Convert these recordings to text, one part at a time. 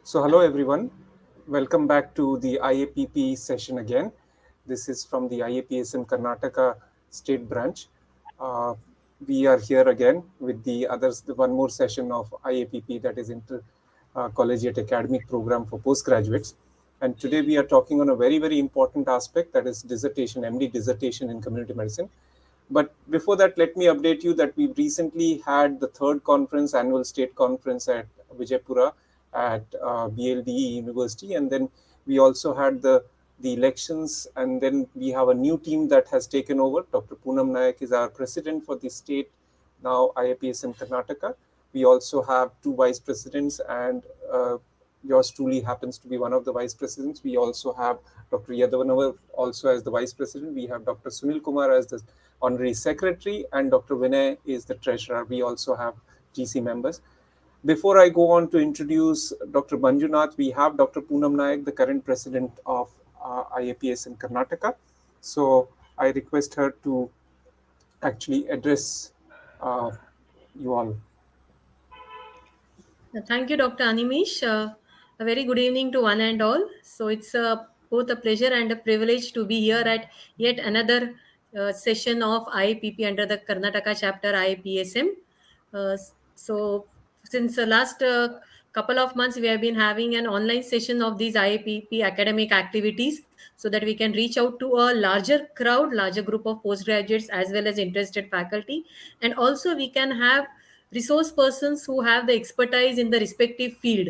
So hello everyone, welcome back to the IAPP session again. This is from the IAPSM Karnataka state branch. Uh, we are here again with the others, the one more session of IAPP, that is Inter Collegiate Academic Program for Postgraduates. And today we are talking on a very important aspect, that is dissertation, MD dissertation in community medicine. But before that, let me update you that we recently had the third conference, annual state conference at Vijaypura at BLDE University, and then we also had the elections, and then we have a new team that has taken over. Dr. Poonam Nayak is our president for the state now, IAPSM Karnataka. We also have two vice presidents, and yours truly happens to be one of the vice presidents. We also have Dr. Yadavanavar also as the vice president. We have Dr. Sunil Kumar as the honorary secretary, and Dr. Vinay is the treasurer. We also have GC members. Before I go on to introduce Dr. Manjunath, we have Dr. Poonam Nayak, the current president of IAPS in Karnataka. So I request her to actually address you all. Thank you, Dr. Animesh. A very good evening to one and all. So it's both a pleasure and a privilege to be here at yet another session of IAPP under the Karnataka chapter IAPSM. So since the last couple of months, we have been having an online session of these IAPP academic activities so that we can reach out to a larger crowd, larger group of postgraduates as well as interested faculty. And also we can have resource persons who have the expertise in the respective field,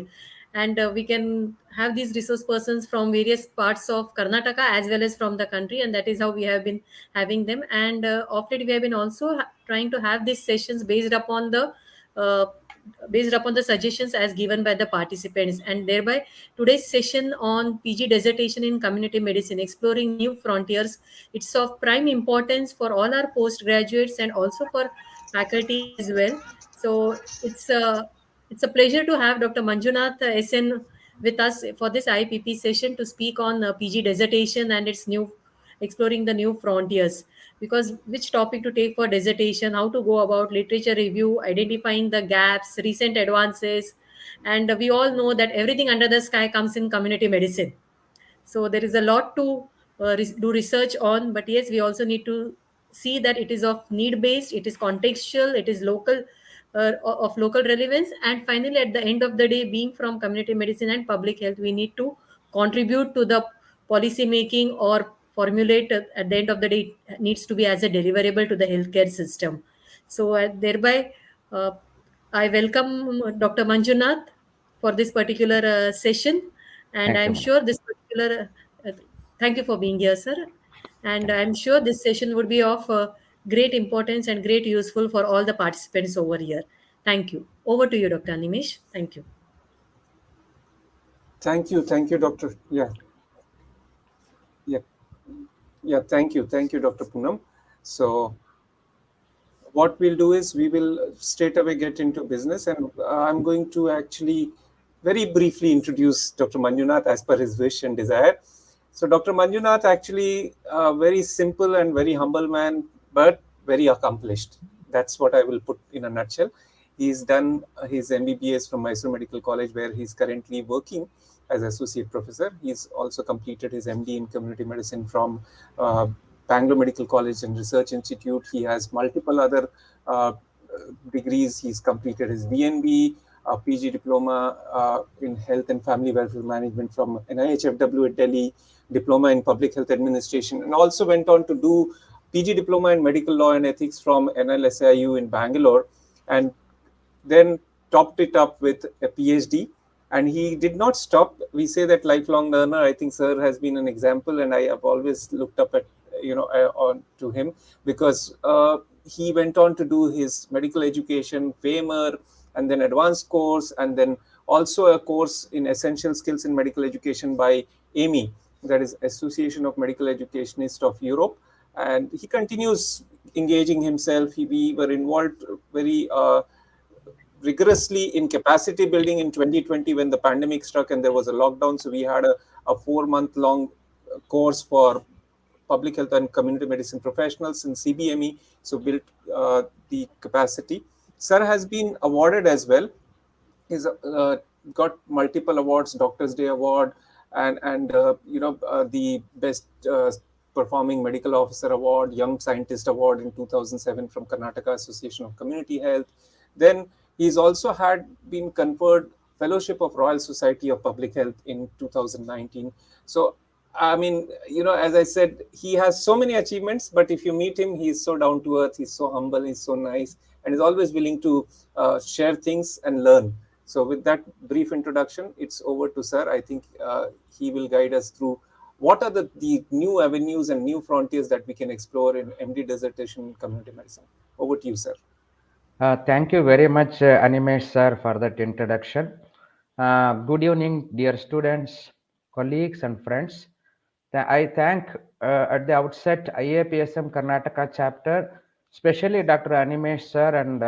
and we can have these resource persons from various parts of Karnataka as well as from the country, and that is how we have been having them. And of late we have been also trying to have these sessions uh, based upon the suggestions as given by the participants, and thereby today's session on PG dissertation in community medicine, exploring new frontiers, it's of prime importance for all our postgraduates and also for faculty as well. So it's a pleasure to have Dr. Manjunath SN with us for this IPP session to speak on PG dissertation and its new exploring the new frontiers. Because which topic to take for dissertation, how to go about literature review, identifying the gaps, recent advances, and we all know that everything under the sky comes in community medicine. So there is a lot to do research on, but yes, we also need to see that it is of need based, it is contextual, it is local, of local relevance, and finally at the end of the day, being from community medicine and public health, we need to contribute to the policy making or formulate, at the end of the day, it needs to be as a deliverable to the healthcare system. So thereby uh, I welcome Dr. Manjunath for this particular session, and Thank you, I'm madam. sure this particular. Thank you for being here, sir. And Thank you. I'm sure this session would be of great importance and great useful for all the participants over here. Thank you. Over to you, Dr. Animesh. Thank you. Thank you, Dr. Yeah, thank you, Dr. Poonam. So what we'll do is we will straight away get into business, and I'm going to actually very briefly introduce Dr. Manjunath as per his wish and desire. So Dr. Manjunath actually a very simple and very humble man, but very accomplished. That's what I will put in a nutshell. He's done his MBBS from Mysore Medical College, where he's currently working as associate professor. He's also completed his MD in community medicine from Bangalore Medical College and Research Institute. He has multiple other uh, degrees. He's completed his DNB, PG diploma in health and family welfare management from NIHFW at Delhi, diploma in public health administration, and also went on to do PG diploma in medical law and ethics from NLSIU in Bangalore, and then topped it up with a PhD. And he did not stop. We say that lifelong learner. I think Sir has been an example, and I have always looked up at on to him, because he went on to do his medical education, FAMER, and then advanced course, and then also a course in essential skills in medical education by AME, that is Association of Medical Educationists of Europe. And he continues engaging himself. We were involved very rigorously in capacity building in 2020 when the pandemic struck and there was a lockdown. So we had a 4-month long course for public health and community medicine professionals in CBME. So built the capacity. Sir has been awarded as well. His got multiple awards, Doctors Day Award, and the best performing medical officer award, Young Scientist Award in 2007 from Karnataka Association of Community Health. Then he's also had been conferred Fellowship of Royal Society of Public Health in 2019. So I mean, as I said, he has so many achievements, but if you meet him, he's so down to earth, he's so humble, he's so nice, and he's always willing to share things and learn. So, with that brief introduction, it's over to Sir. I think he will guide us through what are the new avenues and new frontiers that we can explore in MD dissertation in community medicine. Over to you, Sir. Thank you very much, Animesh sir, for that introduction. Good evening, dear students, colleagues, and friends. I thank at the outset IAPSM Karnataka chapter, especially Dr. Animesh sir and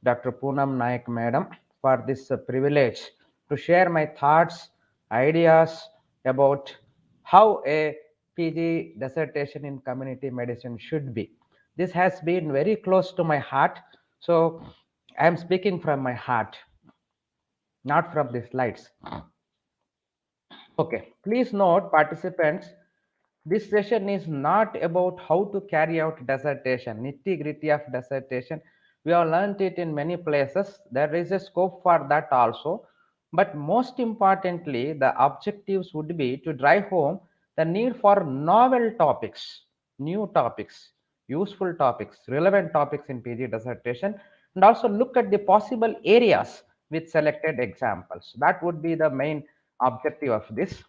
Dr. Poonam Naik madam for this privilege to share my thoughts, ideas about how a PG dissertation in community medicine should be. This has been very close to my heart, so I am speaking from my heart, not from the slides. Okay, please note, participants, this session is not about how to carry out dissertation, nitty-gritty of dissertation. We have learned it in many places. There is a scope for that also. But most importantly, the objectives would be to drive home the need for novel topics, new topics, useful topics, relevant topics in PG dissertation, and also look at the possible areas with selected examples. That would be the main objective of this.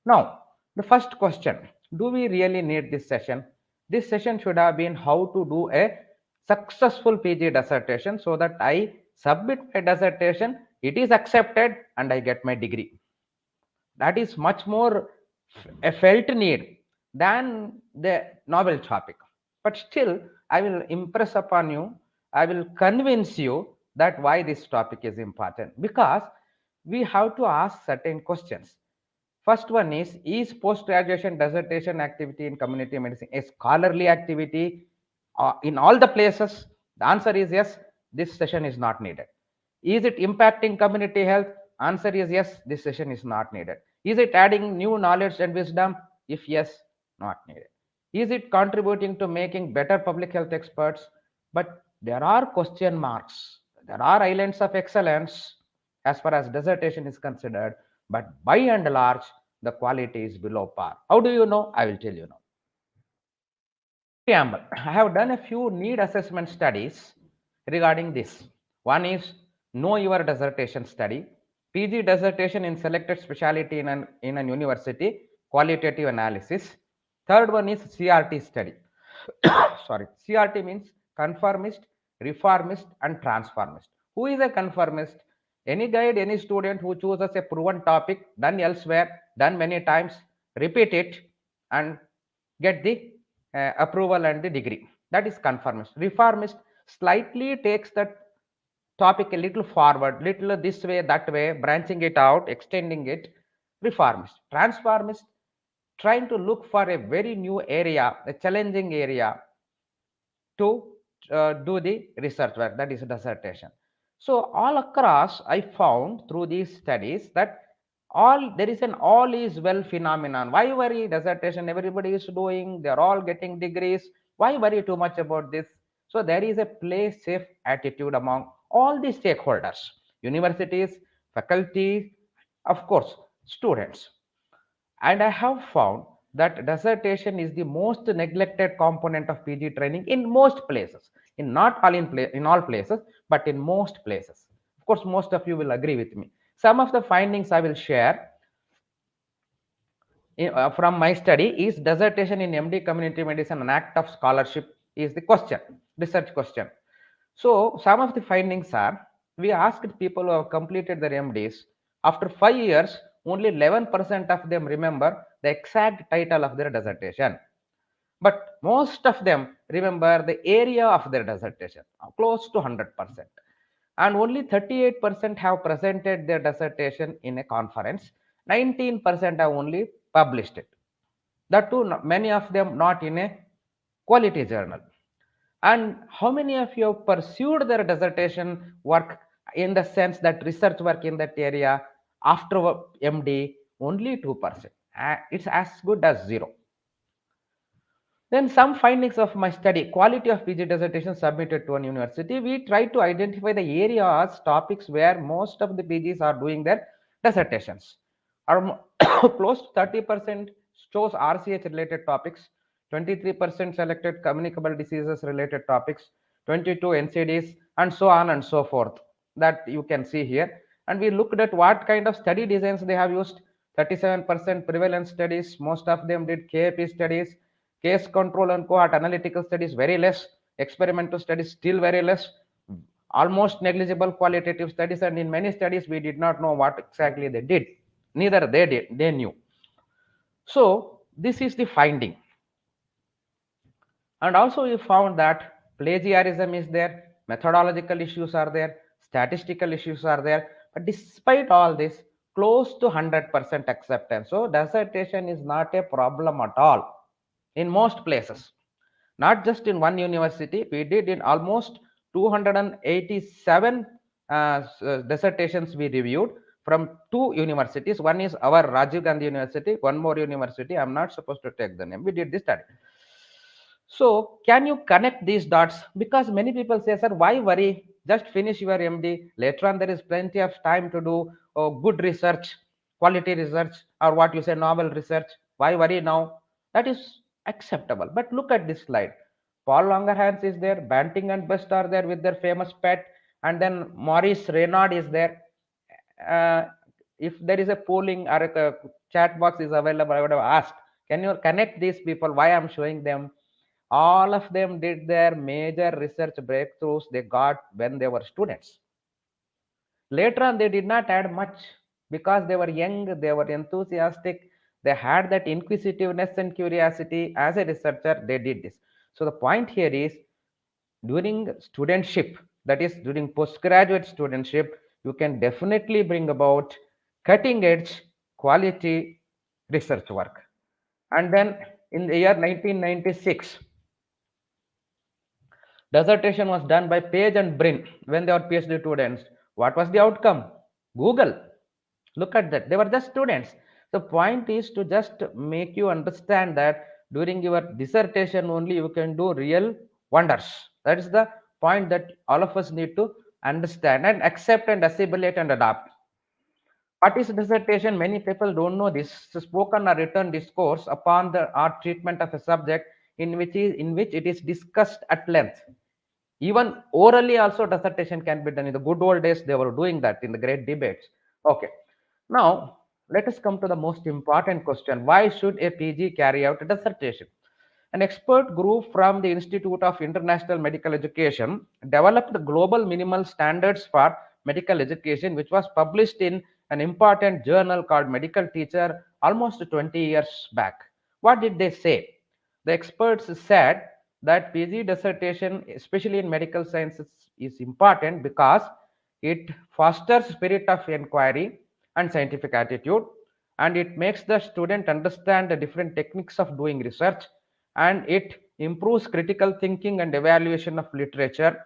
Now, the first question, do we really need this session? This session should have been how to do a successful PG dissertation so that I submit my dissertation, it is accepted, and I get my degree. That is much more a felt need than the novel topic. But still, I will impress upon you, I will convince you that why this topic is important, because we have to ask certain questions. First one is post-graduation dissertation activity in community medicine a scholarly activity in all the places? The answer is yes, this session is not needed. Is it impacting community health? Answer is yes, this session is not needed. Is it adding new knowledge and wisdom? If yes, not needed. Is it contributing to making better public health experts? But there are question marks. There are islands of excellence as far as dissertation is considered, but by and large, the quality is below par. How do you know? I will tell you now. Preamble. I have done a few need assessment studies regarding this. One is know your dissertation study, PG dissertation in selected specialty in an university, qualitative analysis. Third one is CRT study. Sorry, CRT means conformist, reformist, and transformist. Who is a conformist? Any guide, any student who chooses a proven topic, done elsewhere, done many times, repeat it, and get the approval and the degree. That is conformist. Reformist slightly takes that topic a little forward, little this way, that way, branching it out, extending it. Reformist. Transformist, trying to look for a very new area, a challenging area to do the research work, that is dissertation. So all across, I found through these studies that there is an all is well phenomenon. Why worry? Dissertation everybody is doing, they're all getting degrees. Why worry too much about this? So there is a play safe attitude among all the stakeholders, universities, faculty, of course, students. And I have found that dissertation is the most neglected component of PG training in most places. In not all in all places, but in most places. Of course, most of you will agree with me. Some of the findings I will share from my study is dissertation in MD community medicine an act of scholarship is the question, research question. So some of the findings are, we asked people who have completed their MDs, after 5 years, only 11% of them remember the exact title of their dissertation. But most of them remember the area of their dissertation, close to 100%. And only 38% have presented their dissertation in a conference, 19% have only published it. That too, many of them not in a quality journal. And how many of you have pursued their dissertation work in the sense that research work in that area? After MD, only 2%. It's as good as zero. Then some findings of my study, quality of PG dissertation submitted to an university. We try to identify the areas, topics where most of the PGs are doing their dissertations. Close to 30% chose RCH related topics, 23% selected communicable diseases related topics, 22 NCDs, and so on and so forth. That you can see here. And we looked at what kind of study designs they have used. 37% prevalence studies, most of them did KAP studies, case control and cohort analytical studies very less, experimental studies still very less, almost negligible qualitative studies, and in many studies we did not know what exactly they did, neither they did, they knew. So this is the finding. And also we found that plagiarism is there, methodological issues are there, statistical issues are there, but despite all this, close to 100% acceptance. So dissertation is not a problem at all in most places, not just in one university. We did in almost 287 dissertations we reviewed from two universities. One is our Rajiv Gandhi University, one more university, I'm not supposed to take the name. We did this study. So can you connect these dots? Because many people say, sir, why worry? Just finish your MD. Later on, there is plenty of time to do good research, quality research, or what you say, novel research. Why worry now? That is acceptable. But look at this slide. Paul Longerhans is there, Banting and Best are there with their famous pet, and then Maurice Renaud is there. If there is a polling or a chat box is available, I would have asked, can you connect these people? Why I'm showing them? All of them did their major research breakthroughs they got when they were students. Later on, they did not add much because they were young, they were enthusiastic, they had that inquisitiveness and curiosity. As a researcher, they did this. So the point here is, during studentship, that is during postgraduate studentship, you can definitely bring about cutting edge quality research work. And then in the year 1996, dissertation was done by Page and Brin when they were PhD students. What was the outcome? Google. Look at that. They were just students. The point is to just make you understand that during your dissertation only you can do real wonders. That is the point that all of us need to understand and accept and assimilate and adopt. What is dissertation? Many people don't know this. It's a spoken or written discourse upon the art treatment of a subject in which it is discussed at length. Even orally also dissertation can be done. In the good old days, they were doing that in the great debates. Okay. Now, let us come to the most important question. Why should a PG carry out a dissertation? An expert group from the Institute of International Medical Education developed global minimal standards for medical education, which was published in an important journal called Medical Teacher almost 20 years back. What did they say? The experts said that PG dissertation, especially in medical sciences, is important because it fosters spirit of inquiry and scientific attitude, and it makes the student understand the different techniques of doing research, and it improves critical thinking and evaluation of literature,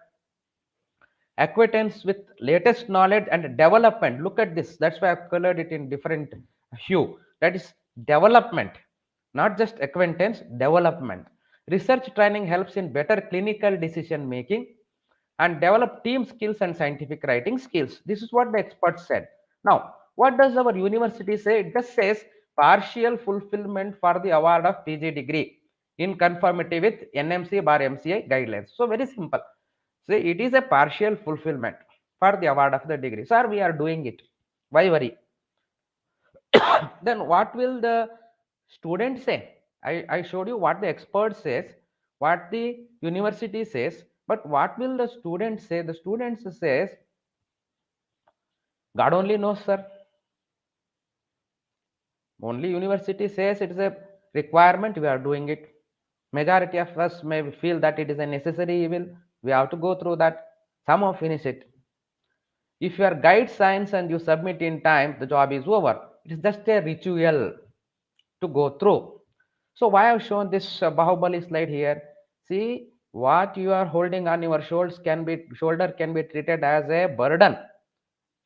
acquaintance with latest knowledge and development. Look at this, that's why I've colored it in different hue. That is development, not just acquaintance, development. Research training helps in better clinical decision making and develop team skills and scientific writing skills. This is what the experts said. Now, what does our university say? It just says partial fulfillment for the award of PG degree in conformity with NMC bar MCI guidelines. So very simple. So it is a partial fulfillment for the award of the degree. Sir, we are doing it. Why worry? Then what will the student say? I showed you what the expert says, what the university says, but what will the student say? The student says, God only knows, sir. Only university says it is a requirement, we are doing it. Majority of us may feel that it is a necessary evil. We have to go through that. Some have finished it. If you are guide science and you submit in time, the job is over. It is just a ritual to go through. So why I have shown this Bahubali slide here? See, what you are holding on your shoulders can be treated as a burden.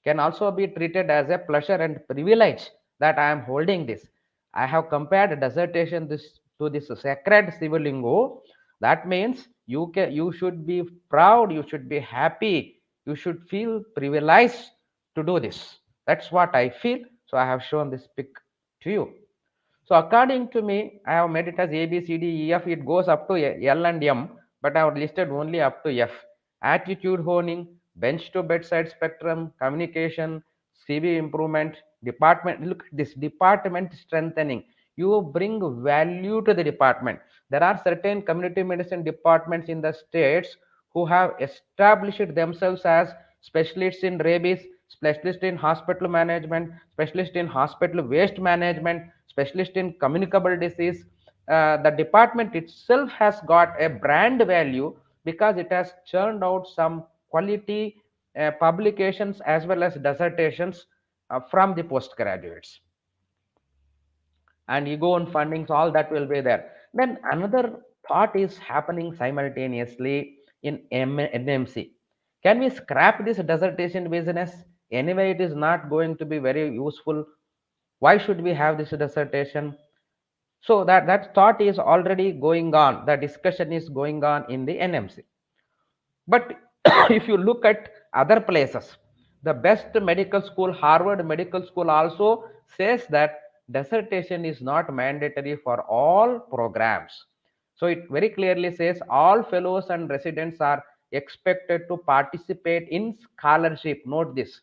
can also be treated as a pleasure and privilege that I am holding this. I have compared dissertation this to this sacred Sivalingo. That means you should be proud, you should be happy, you should feel privileged to do this. That's what I feel. So I have shown this pic to you. So according to me, I have made it as A, B, C, D, E, F. It goes up to L and M, but I have listed only up to F. Attitude honing, bench to bedside spectrum, communication, CV improvement, department. Look at this department strengthening. You bring value to the department. There are certain community medicine departments in the states who have established themselves as specialists in rabies, specialist in hospital management, specialist in hospital waste management, specialist in communicable disease. The department itself has got a brand value because it has churned out some quality publications as well as dissertations from the postgraduates, and ego and fundings, all that will be there. Then another thought is happening simultaneously in NMC. Can we scrap this dissertation business? Anyway, it is not going to be very useful. Why should we have this dissertation? So that thought is already going on, the discussion is going on in the NMC. But if you look at other places, the best medical school, Harvard Medical School, also says that dissertation is not mandatory for all programs. So it very clearly says all fellows and residents are expected to participate in scholarship. Note this.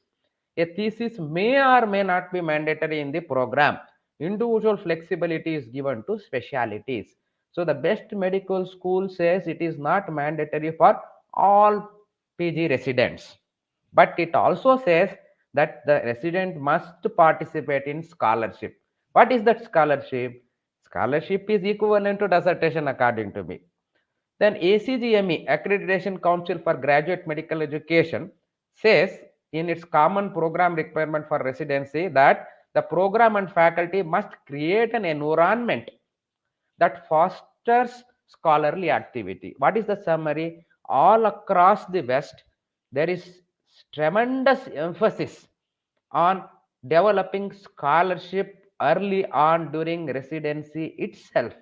A thesis may or may not be mandatory in the program. Individual flexibility is given to specialities. So the best medical school says it is not mandatory for all PG residents. But it also says that the resident must participate in scholarship. What is that scholarship? Scholarship is equivalent to dissertation according to me. Then ACGME, Accreditation Council for Graduate Medical Education, says in its common program requirement for residency that the program and faculty must create an environment that fosters scholarly activity. What is the summary? All across the West, there is tremendous emphasis on developing scholarship early on during residency itself.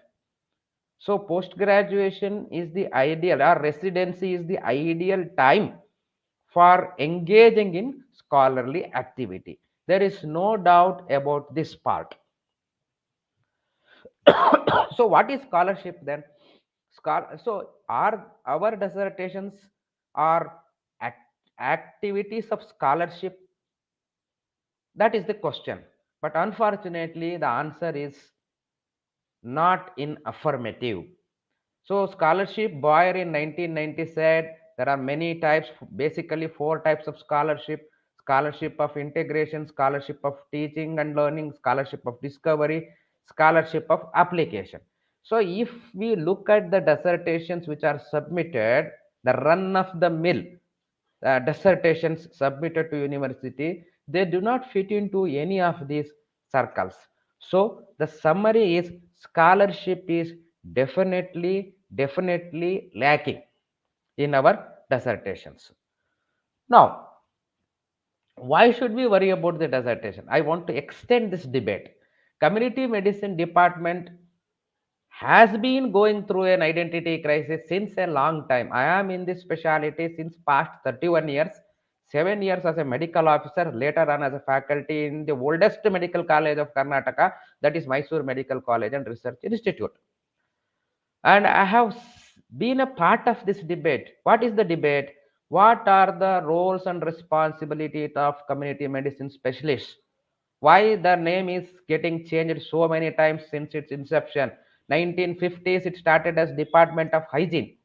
So post graduation is the ideal, or residency is the ideal time for engaging in scholarly activity. There is no doubt about this part. So what is scholarship then? So are our dissertations are activities of scholarship? That is the question. But unfortunately, the answer is not in affirmative. So scholarship, Boyer in 1990 said there are many types, basically four types of scholarship: scholarship of integration, scholarship of teaching and learning, scholarship of discovery, scholarship of application. So if we look at the dissertations which are submitted, the run of the mill dissertations submitted to university, they do not fit into any of these circles. So the summary is scholarship is definitely lacking in our dissertations. Now, why should we worry about the dissertation? I want to extend this debate. Community medicine department has been going through an identity crisis since a long time. I am in this specialty since past 31 years, 7 years as a medical officer, later on as a faculty in the oldest medical college of Karnataka, that is Mysore Medical College and Research Institute. And I have been a part of this debate. What is the debate? What are the roles and responsibilities of community medicine specialists? Why the name is getting changed so many times since its inception? 1950s it started as Department of Hygiene,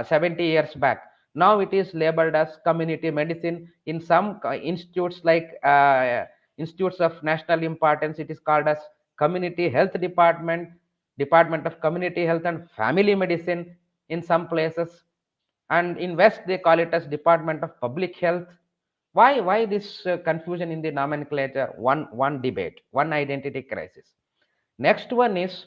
70 years back. Now it is labeled as community medicine. In some institutes like institutes of national importance, it is called as community health department, Department of Community Health and Family Medicine in some places, and in West they call it as Department of Public Health. Why this confusion in the nomenclature? One debate, one identity crisis. Next one is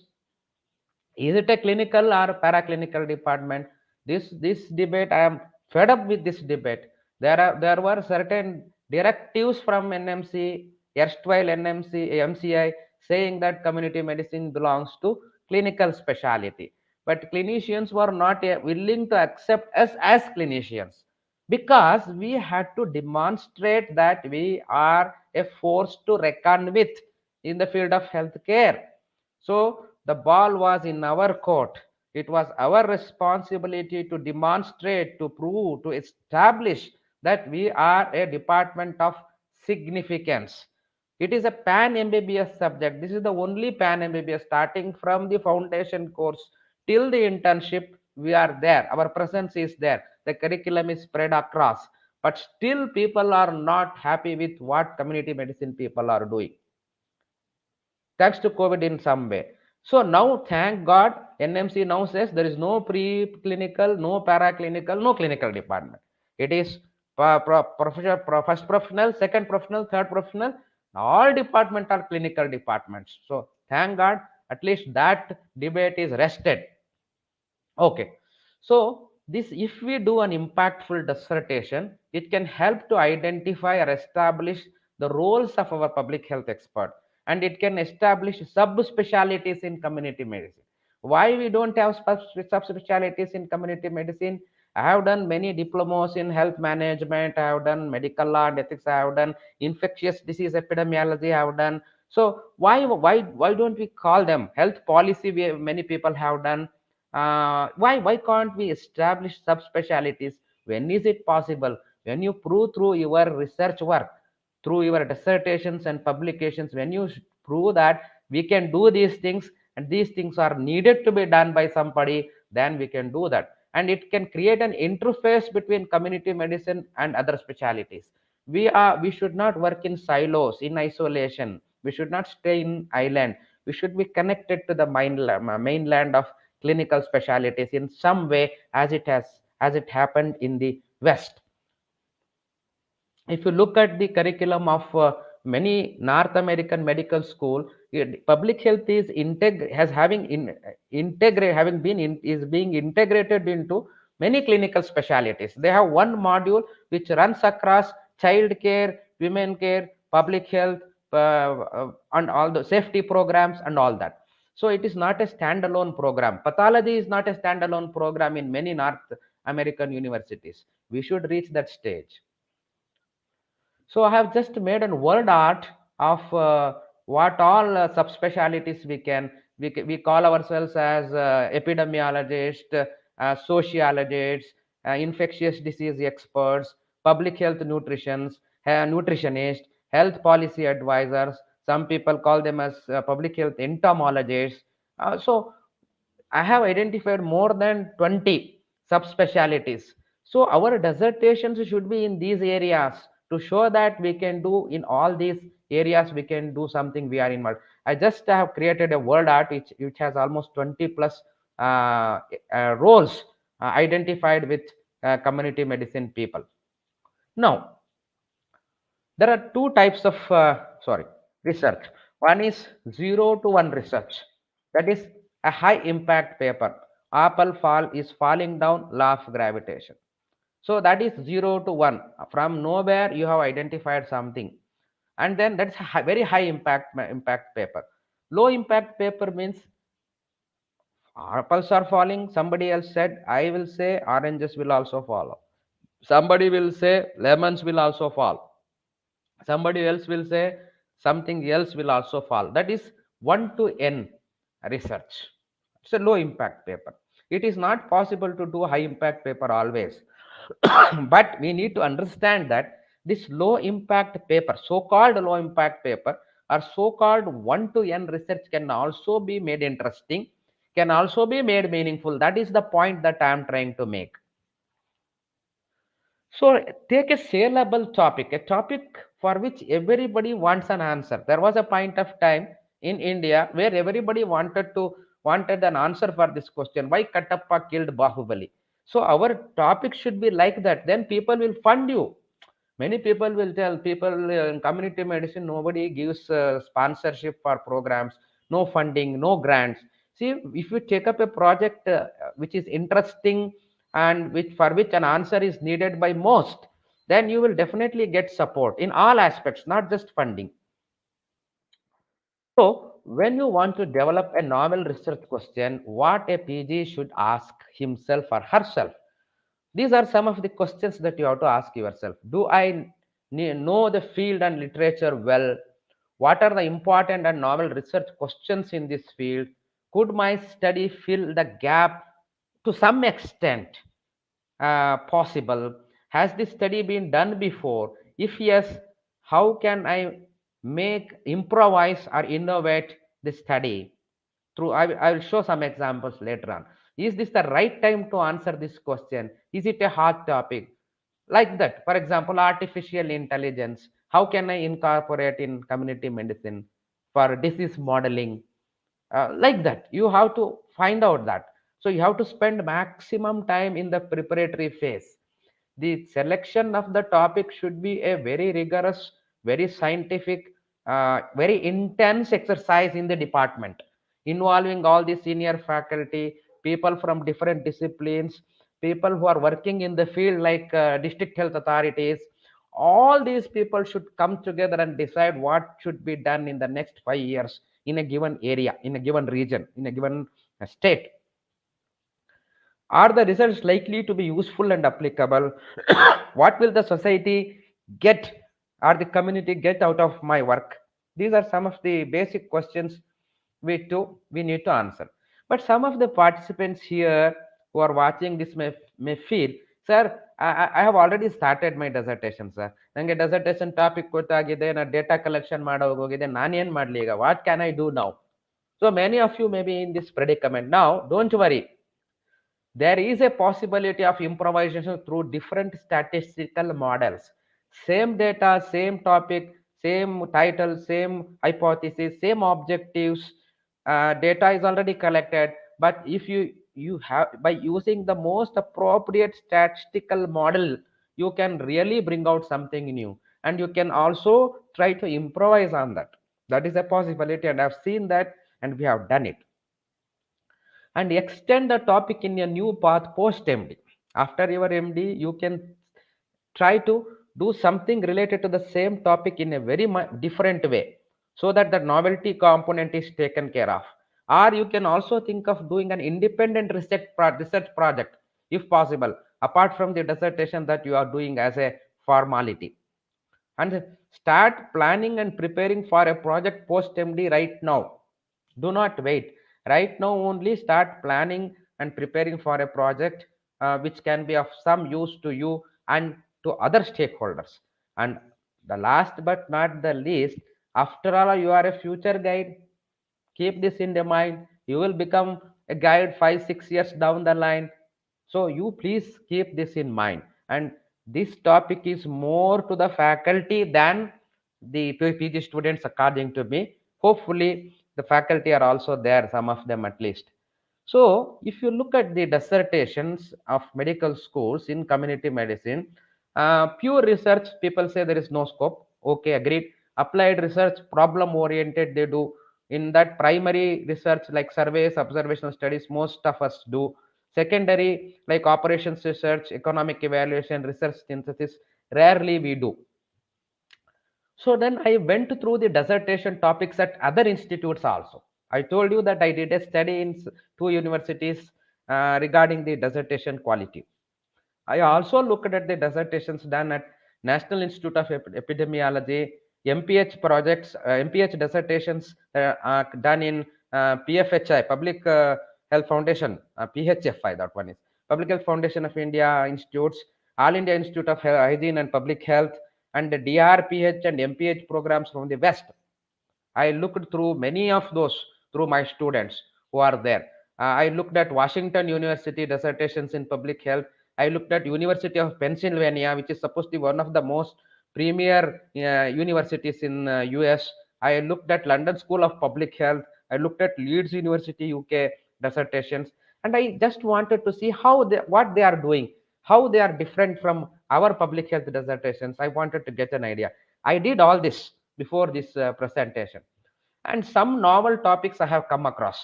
it a clinical or paraclinical department? This debate, I am fed up with this debate. There were certain directives from NMC, erstwhile NMC, MCI, saying that community medicine belongs to clinical specialty. But clinicians were not willing to accept us as clinicians, because we had to demonstrate that we are a force to reckon with in the field of healthcare. So the ball was in our court. It was our responsibility to demonstrate, to prove, to establish that we are a department of significance. It is a pan MBBS subject. This is the only pan MBBS, starting from the foundation course till the internship. We are there. Our presence is there. The curriculum is spread across. But still, people are not happy with what community medicine people are doing, thanks to COVID in some way. So now, thank God, NMC now says there is no pre-clinical, no paraclinical, no clinical department. It is first professional, second professional, third professional. All departments are clinical departments. So thank God, at least that debate is rested. Okay. So this, if we do an impactful dissertation, it can help to identify or establish the roles of our public health expert, and it can establish sub-specialties in community medicine. Why we don't have sub-specialties in community medicine? I have done many diplomas in health management. I have done medical law and ethics. I have done infectious disease epidemiology. I have done. So why don't we call them health policy? Many people have done. Why can't we establish subspecialties? When is it possible? When you prove through your research work, through your dissertations and publications, when you prove that we can do these things, and these things are needed to be done by somebody, then we can do that. And it can create an interface between community medicine and other specialties. We should not work in silos, in isolation. We should not stay in island. We should be connected to the mainland of clinical specialties in some way, as it happened in the West. If you look at the curriculum of many North American medical school, public health is has having integrate having been is being integrated into many clinical specialties. They have one module which runs across child care, women care, public health, and all the safety programs and all that. So it is not a standalone program. Pathology is not a standalone program in many North American universities. We should reach that stage. So I have just made a word art of what all subspecialties we call ourselves as epidemiologists, sociologists, infectious disease experts, public health nutritionists, health policy advisors. Some people call them as public health entomologists. So I have identified more than 20 subspecialties. So our dissertations should be in these areas, to show that we can do in all these areas, we can do something we are involved. I just have created a word art which has almost 20 plus roles identified with community medicine people. Now, there are two types of research. One is 0 to 1 research, that is a high impact paper. Apple fall is falling down, law of gravitation. So that is 0 to 1. From nowhere you have identified something, and then that's a very high impact paper. Low impact paper means apples are falling, somebody else said, I will say oranges will also follow, somebody will say lemons will also fall, somebody else will say something else will also fall. That is 1 to n research. It's a low impact paper. It is not possible to do high impact paper always. But we need to understand that this low impact paper, so called low impact paper, or so called 1 to n research, can also be made interesting, can also be made meaningful. That is the point that I am trying to make. So take a saleable topic, a topic for which everybody wants an answer. There was a point of time in India where everybody wanted an answer for this question: why Katappa killed Bahubali? So our topic should be like that. Then people will fund you. Many people will tell people in community medicine, nobody gives sponsorship for programs, no funding, no grants. See, if you take up a project which is interesting and which for which an answer is needed by most, then you will definitely get support in all aspects, not just funding. So, when you want to develop a novel research question, what a PG should ask himself or herself? These are some of the questions that you have to ask yourself. Do I know the field and literature well? What are the important and novel research questions in this field? Could my study fill the gap to some extent? Possible? Has this study been done before? If yes, how can I make, improvise, or innovate the study? Through, I will show some examples later on. Is this the right time to answer this question? Is it a hot topic? Like that. For example, artificial intelligence. How can I incorporate in community medicine for disease modeling? Like that, you have to find out that. So you have to spend maximum time in the preparatory phase. The selection of the topic should be a very rigorous, very scientific, very intense exercise in the department, involving all the senior faculty, people from different disciplines, people who are working in the field like district health authorities. All these people should come together and decide what should be done in the next 5 years in a given area, in a given region, in a given state. Are the results likely to be useful and applicable? What will the society get or the community get out of my work? These are some of the basic questions we need to answer. But some of the participants here who are watching this may feel, sir, I have already started my dissertation, sir. ನನಗೆ dissertation topic ಗೊತ್ತಾಗಿದೆ, ನಾನು data collection ಮಾಡೋ ಹೋಗಿದೆ, ನಾನೇನು ಮಾಡಲಿ ಈಗ, what can I do now? So many of you may be in this predicament. Now, don't worry, there is a possibility of improvisation through different statistical models. Same data, same topic, same title, same hypothesis, same objectives. Data is already collected, but if you have, by using the most appropriate statistical model, you can really bring out something new, and you can also try to improvise on that. That is a possibility, and I've seen that, and we have done it. And extend the topic in a new path post MD. After your MD, you can try to do something related to the same topic in a very different way, so that the novelty component is taken care of. Or you can also think of doing an independent research project, if possible, apart from the dissertation that you are doing as a formality. And start planning and preparing for a project post MD right now. Do not wait. Right now only start planning and preparing for a project which can be of some use to you and to other stakeholders. And the last but not the least, after all, you are a future guide. Keep this in the mind. You will become a guide 5 6 years down the line. So you please keep this in mind. And this topic is more to the faculty than the PG students, according to me. Hopefully the faculty are also there, some of them at least. So if you look at the dissertations of medical schools in community medicine, pure research, people say there is no scope. Okay, agreed. Applied research, problem oriented, they do. In that, primary research like surveys, observational studies, most of us do. Secondary like operations research, economic evaluation, research synthesis, rarely we do. So then I went through the dissertation topics at other institutes also. I told you that I did a study in two universities regarding the dissertation quality. I also looked at the dissertations done at National Institute of Epidemiology, MPH projects, MPH dissertations done in PFHI, Public Health Foundation, PHFI, that one is Public Health Foundation of India Institutes, All India Institute of Hygiene and Public Health, and the DRPH and MPH programs from the West. I looked through many of those through my students who are there. I looked at Washington University dissertations in public health. I looked at University of Pennsylvania, which is supposed to be one of the most premier universities in US. I looked at London School of Public Health. I looked at Leeds University, UK dissertations, and I just wanted to see what they are doing, how they are different from our public health dissertations. I wanted to get an idea. I did all this before this presentation, and some novel topics I have come across,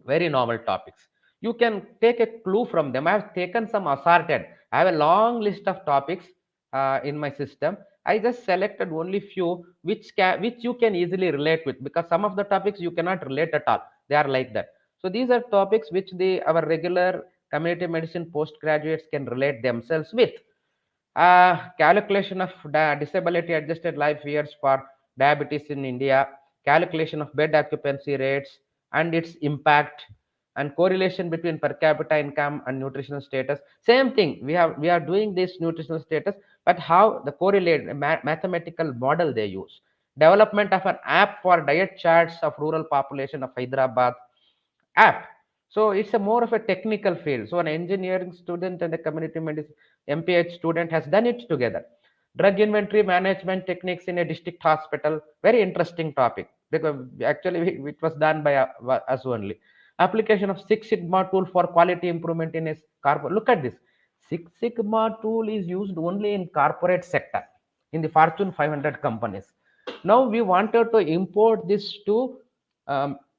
very novel topics. You can take a clue from them. I have taken some assorted. I have a long list of topics. in my system. I just selected only few which you can easily relate with, because some of the topics you cannot relate at all. They are like that. So these are topics which the our regular community medicine postgraduates can relate themselves with. Calculation of disability adjusted life years for diabetes in India, calculation of bed occupancy rates and its impact, and correlation between per capita income and nutritional status. Same thing, we are doing this nutritional status, but how the correlate mathematical model they use. Development of an app for diet charts of rural population of Hyderabad app. So it's a more of a technical field. So an engineering student and a community medicine MPH student has done it together. Drug inventory management techniques in a district hospital. Very interesting topic, because actually it was done by us only. Application of Six Sigma tool for quality improvement in a corporate. Look at this. Six Sigma tool is used only in corporate sector, in the Fortune 500 companies. Now we wanted to import this to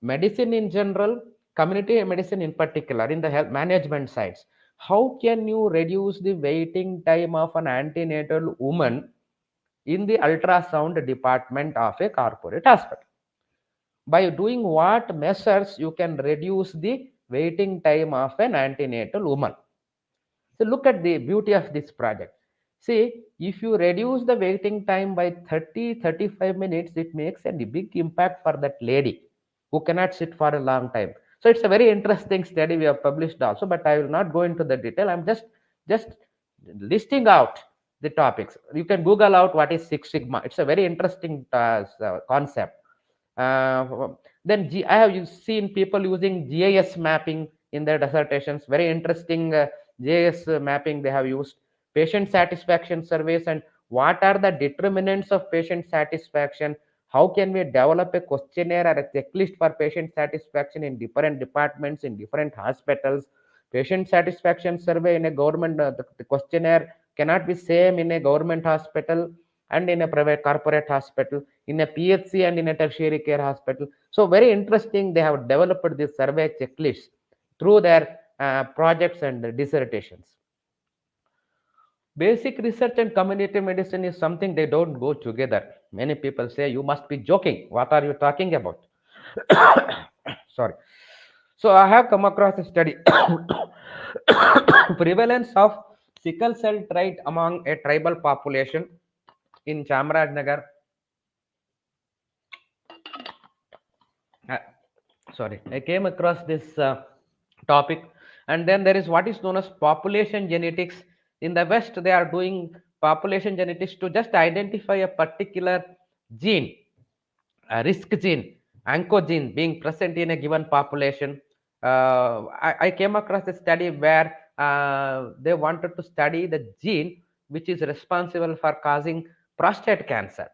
medicine in general, community medicine in particular, in the health management sides. How can you reduce the waiting time of an antenatal woman in the ultrasound department of a corporate hospital? By doing what measures you can reduce the waiting time of an antenatal woman? So look at the beauty of this project. See, if you reduce the waiting time by 30-35 minutes, it makes a big impact for that lady who cannot sit for a long time. So it's a very interesting study we have published also, but I will not go into the detail. I'm just listing out the topics. You can Google out what is Six Sigma. It's a very interesting concept. Then I have seen people using GIS mapping in their dissertations. Very interesting GIS mapping they have used. Patient satisfaction surveys, and what are the determinants of patient satisfaction? How can we develop a questionnaire or a checklist for patient satisfaction in different departments, in different hospitals? Patient satisfaction survey in a government, the questionnaire cannot be same in a government hospital and in a private corporate hospital, in a PHC and in a tertiary care hospital. So very interesting, they have developed this survey checklist through their projects and dissertations. Basic research and community medicine is something they don't go together. Many people say, you must be joking. What are you talking about? Sorry. So I have come across a study. Prevalence of sickle cell trait among a tribal population in Chamarajnagar. Uh, sorry, I came across this topic. And then there is what is known as population genetics. In the West, they are doing population genetics to just identify a particular gene, a risk gene, oncogene being present in a given population. I came across a study where they wanted to study the gene which is responsible for causing prostate cancer.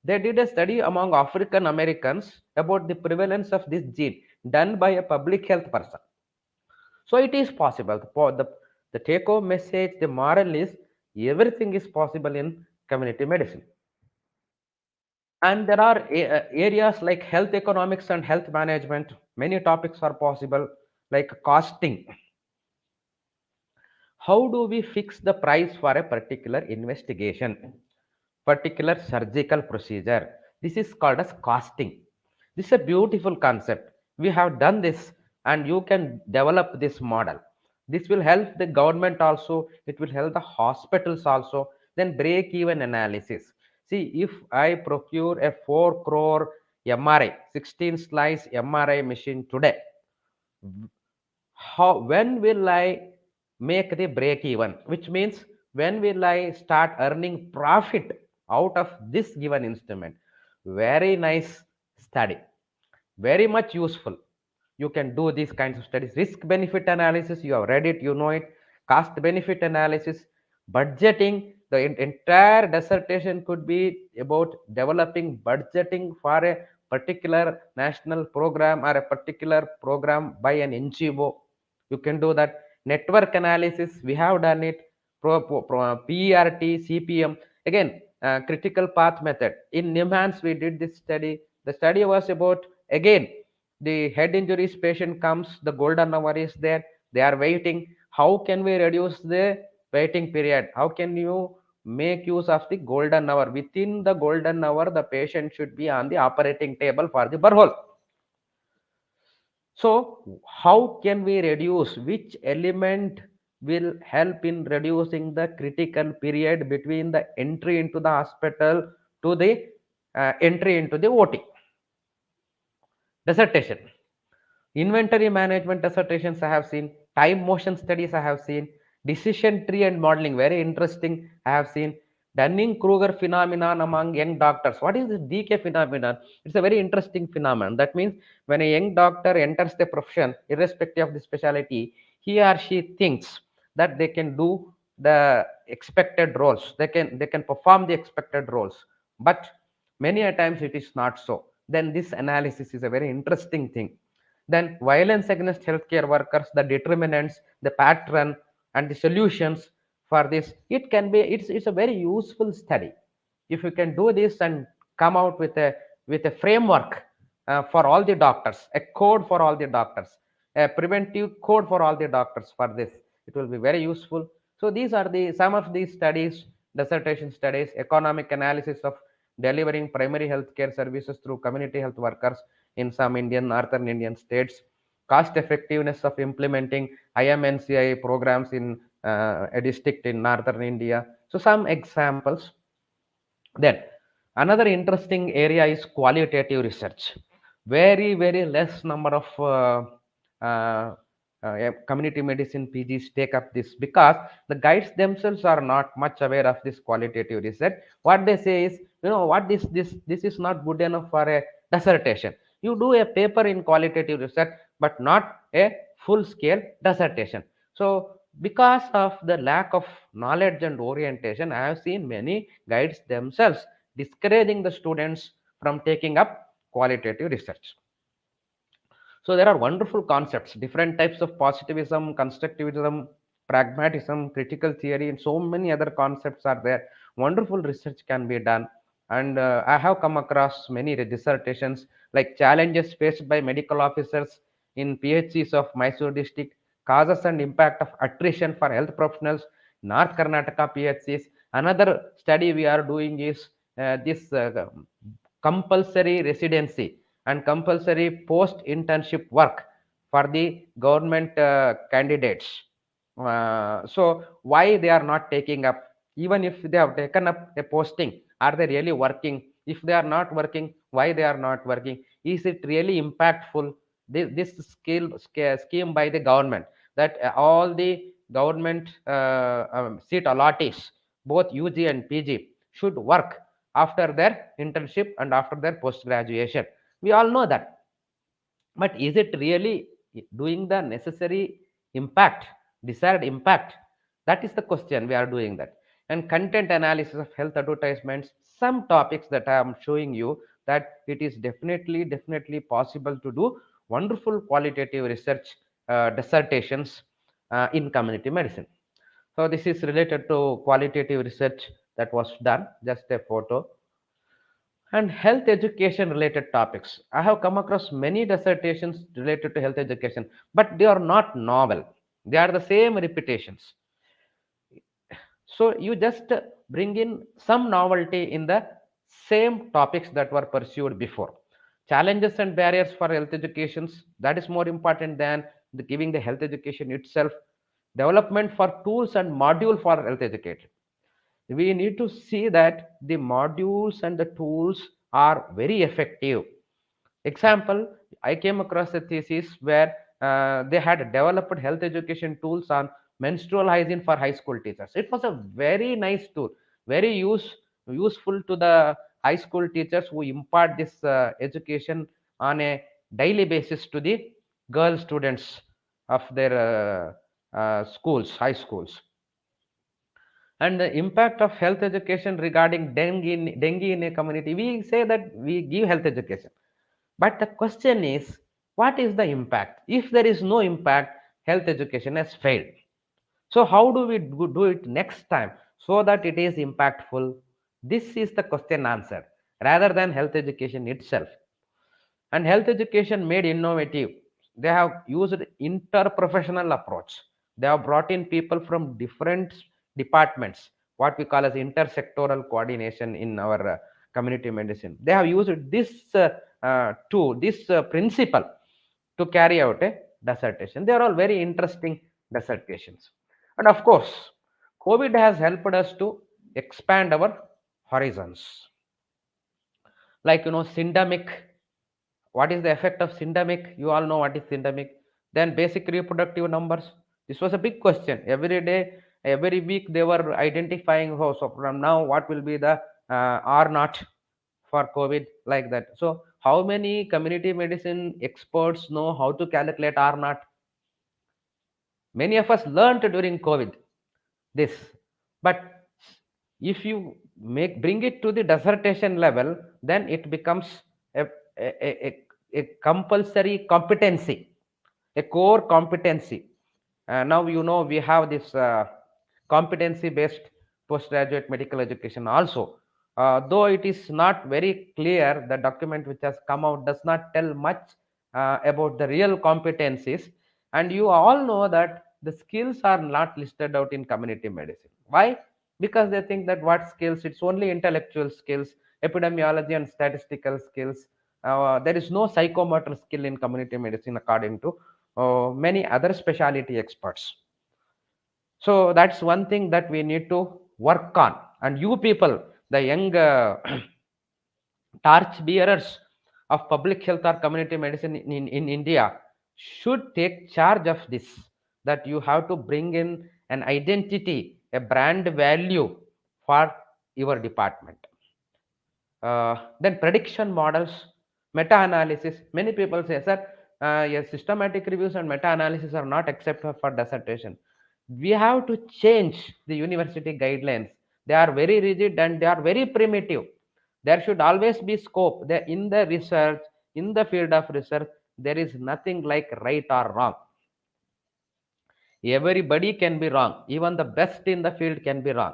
They did a study among African Americans about the prevalence of this gene, done by a public health person. So it is possible. The take home message, the moral is everything is possible in community medicine. And there are areas like health economics and health management. Many topics are possible, like costing. How do we fix the price for a particular investigation, particular surgical procedure? This is called as costing. This is a beautiful concept. We have done this, and you can develop this model. This will help the government also, it will help the hospitals also. Then break even analysis. See, if I procure a 4 crore MRI, 16 slice MRI machine today, how when will I make the break even, which means when will I start earning profit out of this given instrument? Very nice study, very much useful. You can do these kinds of studies. Risk benefit analysis, you have read it, you know it. Cost benefit analysis, budgeting. The entire dissertation could be about developing budgeting for a particular national program or a particular program by an NGO. You can do that. Network analysis, we have done it. PERT, CPM, again, critical path method. In NIMHANS we did this study. The study was about, again, the head injuries patient comes, the golden hour is there, they are waiting. How can we reduce the waiting period? How can you make use of the golden hour. Within the golden hour, the patient should be on the operating table for the burhole. So how can we reduce, which element will help in reducing the critical period between the entry into the hospital to the entry into the OT? Dissertation. Inventory management dissertations I have seen, time motion studies I have seen, decision tree and modeling, very interesting I have seen, Dunning-Kruger phenomenon among young doctors. What is this DK phenomenon? It's a very interesting phenomenon. That means when a young doctor enters the profession, irrespective of the specialty, he or she thinks that they can do the expected roles. They can perform the expected roles. But many a times it is not so. Then this analysis is a very interesting thing. Then violence against healthcare workers, the determinants, the pattern, and the solutions for this. It's a very useful study. If you can do this and come out with a framework for all the doctors, a code for all the doctors, a preventive code for all the doctors for this, it will be very useful. So these are the some of these studies, dissertation studies, economic analysis of delivering primary healthcare services through community health workers in some northern Indian states, cost effectiveness of implementing IMNCI programs in a district in northern India. So some examples. Then another interesting area is qualitative research. Very, very less number of community medicine PGs take up this because the guides themselves are not much aware of this qualitative research. What they say is, what this is not good enough for a dissertation. You do a paper in qualitative research, but not a full scale dissertation. So because of the lack of knowledge and orientation, I have seen many guides themselves discouraging the students from taking up qualitative research. So there are wonderful concepts, different types of positivism, constructivism, pragmatism, critical theory, and so many other concepts are there. Wonderful research can be done. And I have come across many dissertations like challenges faced by medical officers in PHCs of Mysore district, causes and impact of attrition for health professionals, North Karnataka PHCs. Another study we are doing is this compulsory residency and compulsory post internship work for the government candidates. So why they are not taking up, even if they have taken up a posting, are they really working? If they are not working, why they are not working? Is it really impactful, this scheme by the government, that all the government seat allottees, both UG and PG, should work after their internship and after their post graduation? We all know that, but is it really doing the necessary impact, desired impact? That is the question we are doing that. And content analysis of health advertisements, some topics that I am showing you, that it is definitely possible to do wonderful qualitative research dissertations in community medicine. So this is related to qualitative research that was done, just a photo. And health education related topics, I have come across many dissertations related to health education, but they are not novel, they are the same repetitions. So you just bring in some novelty in the same topics that were pursued before. Challenges and barriers for health educations, that is more important than giving the health education itself. Development for tools and module for health education, we need to see that the modules and the tools are very effective. Example, I came across a thesis where they had developed health education tools on menstrual hygiene for high school teachers. It was a very nice tool, very useful to the high school teachers who impart this education on a daily basis to the girl students of their schools, high schools. And the impact of health education regarding dengue in a community, we say that we give health education, but the question is, what is the impact? If there is no impact, health education has failed. So how do we do it next time so that it is impactful? This is the question answer rather than health education itself. And health education made innovative, they have used interprofessional approach. They have brought in people from different departments, what we call as intersectoral coordination in our community medicine. They have used this tool, this principle to carry out a dissertation. They are all very interesting dissertations. And of course, COVID has helped us to expand our horizons. Like, syndemic. What is the effect of syndemic? You all know what is syndemic. Then basic reproductive numbers. This was a big question. Every day, every week, they were identifying, oh, so from now, what will be the R naught for COVID, like that. So, how many community medicine experts know how to calculate R naught? Many of us learned during COVID this, but if you bring it to the dissertation level, then it becomes a, a compulsory competency, a core competency. Now we have this competency based postgraduate medical education also. Though it is not very clear, the document which has come out does not tell much about the real competencies. And you all know that the skills are not listed out in community medicine. Why? Because they think that what skills, it's only intellectual skills, epidemiology and statistical skills. There is no psychomotor skill in community medicine according to many other specialty experts. So that's one thing that we need to work on. And you people, the young torch bearers of public health or community medicine in India, should take charge of this. That you have to bring in an identity, a brand value for your department. Then prediction models, meta-analysis. Many people say, sir, yes, systematic reviews and meta-analysis are not acceptable for dissertation. We have to change the university guidelines. They are very rigid and they are very primitive. There should always be scope. In the research, in the field of research, there is nothing like right or wrong. Everybody can be wrong. Even the best in the field can be wrong.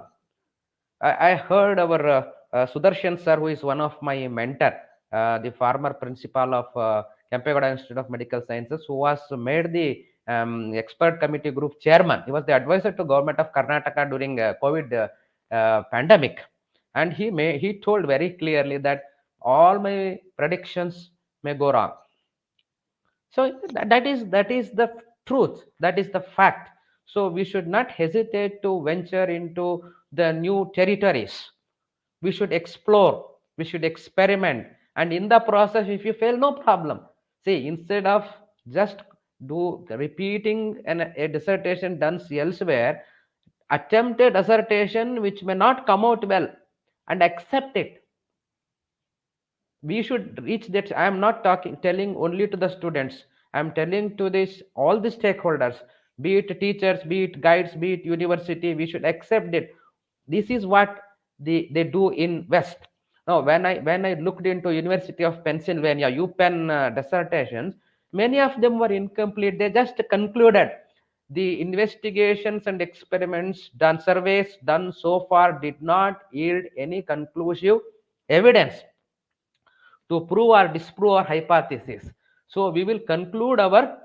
I heard our Sudarshan sir, who is one of my mentor, the former principal of Kempegowda Institute of Medical Sciences, who was made the expert committee group chairman. He was the advisor to government of Karnataka during COVID pandemic, and he told very clearly that all my predictions may go wrong. So that is the truth, that is the fact. So we should not hesitate to venture into the new territories. We should explore, we should experiment, and in the process, if you fail, no problem. See, instead of just repeating a dissertation done elsewhere, attempt a dissertation which may not come out well and accept it. We should reach that. I am not telling only to the students, I am telling to this all the stakeholders, be it teachers, be it guides, be it university. We should accept it. This is what they do in west. Now when I looked into University of Pennsylvania, UPenn dissertations, many of them were incomplete. They just concluded. The investigations and experiments done, surveys done so far, did not yield any conclusive evidence to prove or disprove our hypothesis. So we will conclude our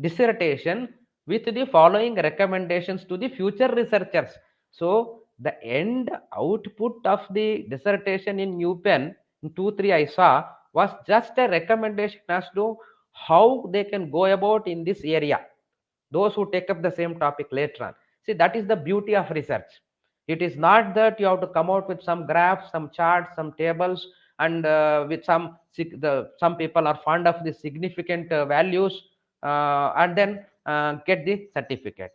dissertation with the following recommendations to the future researchers. So the end output of the dissertation in UPenn in 2-3 I saw was just a recommendation as to how they can go about in this area. Those who take up the same topic later on. See, that is the beauty of research. It is not that you have to come out with some graphs, some charts, some tables, and with some people are fond of the significant values, and then get the certificate.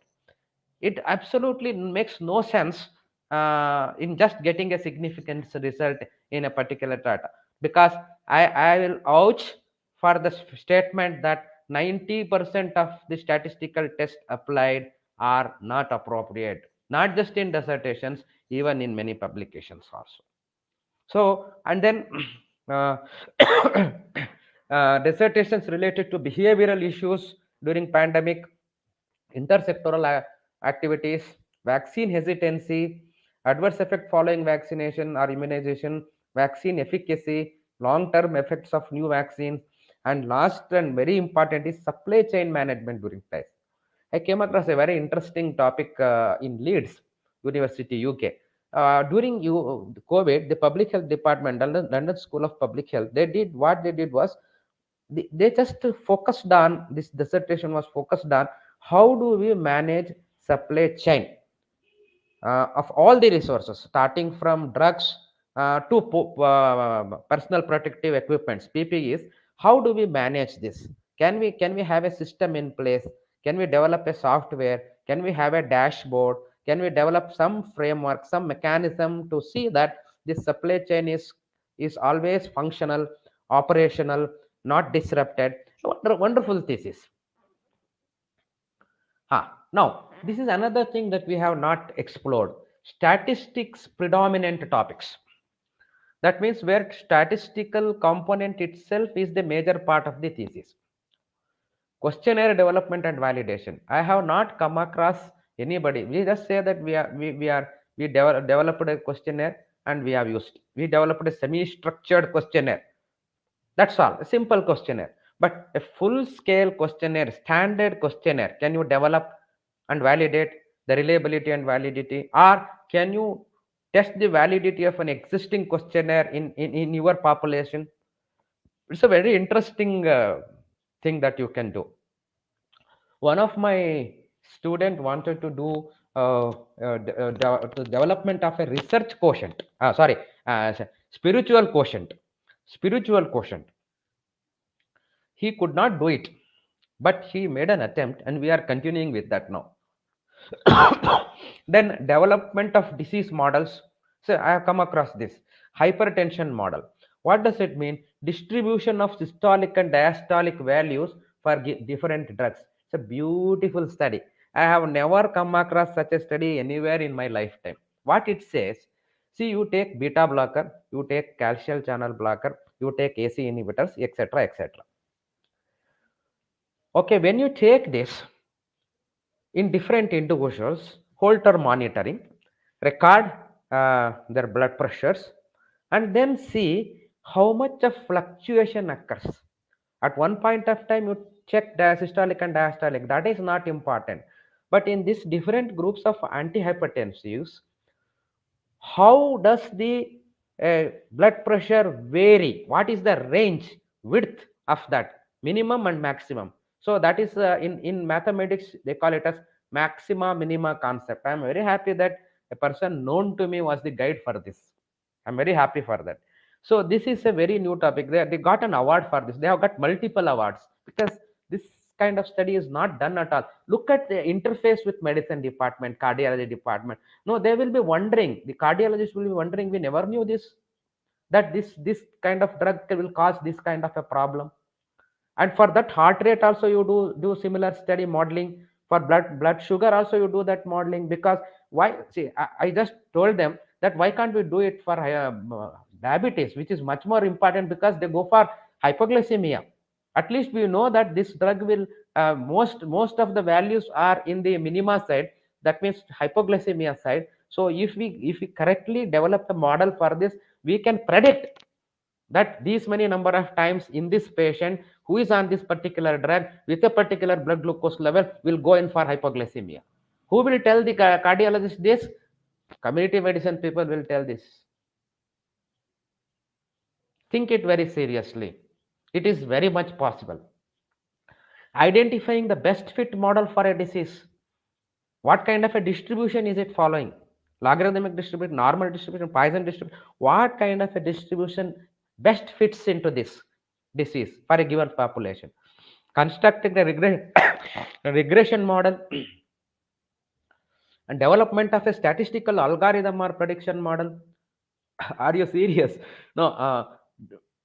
It absolutely makes no sense in just getting a significant result in a particular data, because I will vouch for the statement that 90% of the statistical tests applied are not appropriate, not just in dissertations, even in many publications also. So, and then uh, dissertations related to behavioral issues during pandemic, intersectoral activities, vaccine hesitancy, adverse effect following vaccination or immunization, vaccine efficacy, long-term effects of new vaccines, and last and very important is supply chain management during test. I came across a very interesting topic in Leeds, University, UK. During COVID, the public health department, London School of Public Health, they did was they just focused on this dissertation was focused on how do we manage supply chain of all the resources, starting from drugs to personal protective equipments, PPEs. How do we manage this? Can we have a system in place? Can we develop a software? Can we have a dashboard? Can we develop some framework, some mechanism to see that this supply chain is always functional, operational, not disrupted? Wonderful thesis. Now, this is another thing that we have not explored. Statistics predominant topics. That means where statistical component itself is the major part of the thesis. Questionnaire development and validation. I have not come across anybody. We just say that we developed a questionnaire and we have used. We developed a semi-structured questionnaire. That's all, a simple questionnaire. But a full scale questionnaire, standard questionnaire, can you develop and validate the reliability and validity? Or can you test the validity of an existing questionnaire in your population? It's a very interesting thing that you can do. One of my student wanted to do the development of a research quotient. Spiritual quotient. Spiritual quotient. He could not do it, but he made an attempt, and we are continuing with that now. Then development of disease models. So I have come across this hypertension model. What does it mean? Distribution of systolic and diastolic values for different drugs. It's a beautiful study. I have never come across such a study anywhere in my lifetime. What it says, see, you take beta blocker, you take calcium channel blocker, you take AC inhibitors, etc., etc. Okay, when you take this in different individuals, Holter monitoring, record their blood pressures, and then see how much of fluctuation occurs. At one point of time, you check systolic and diastolic. That is not important. But in these different groups of antihypertensives, how does the blood pressure vary? What is the range, width of that, minimum and maximum? So that is in mathematics they call it as maxima minima concept. I am very happy that a person known to me was the guide for this. I'm very happy for that. So this is a very new topic. They got an award for this. They have got multiple awards because this kind of study is not done at all. Look at the interface with medicine department, cardiology department. No, they will be wondering, the cardiologist will be wondering, we never knew this, that this kind of drug will cause this kind of a problem. And for that heart rate also you do similar study modeling. For blood sugar also you do that modeling. Because why? See, I just told them that why can't we do it for diabetes, which is much more important, because they go for hypoglycemia. At least we know that this drug will most of the values are in the minima side, that means hypoglycemia side. So if we correctly develop the model for this, we can predict that these many number of times in this patient who is on this particular drug with a particular blood glucose level will go in for hypoglycemia. Who will tell the cardiologist this? Community medicine people will tell this. Think it very seriously. It is very much possible. Identifying the best fit model for a disease. What kind of a distribution is it following? Logarithmic distribution, normal distribution, Poisson distribution. What kind of a distribution best fits into this disease for a given population? Constructing a regression model and development of a statistical algorithm or prediction model. Are you serious? No,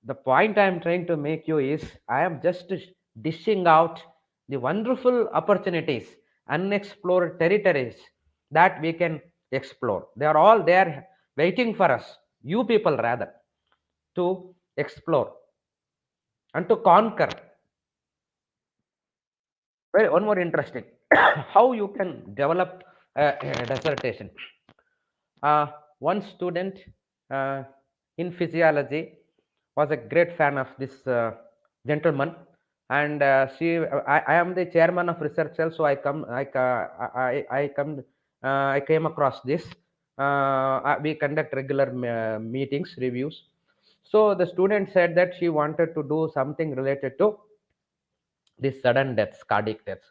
the point I am trying to make you is I am just dishing out the wonderful opportunities, unexplored territories that we can explore. They are all there waiting for us, you people rather, to explore and to conquer. Well, one more interesting how you can develop a dissertation. One student in physiology was a great fan of this gentleman, and I am the chairman of research cell, so I come I came across this. We conduct regular meetings, reviews. So the student said that she wanted to do something related to these sudden deaths, cardiac deaths.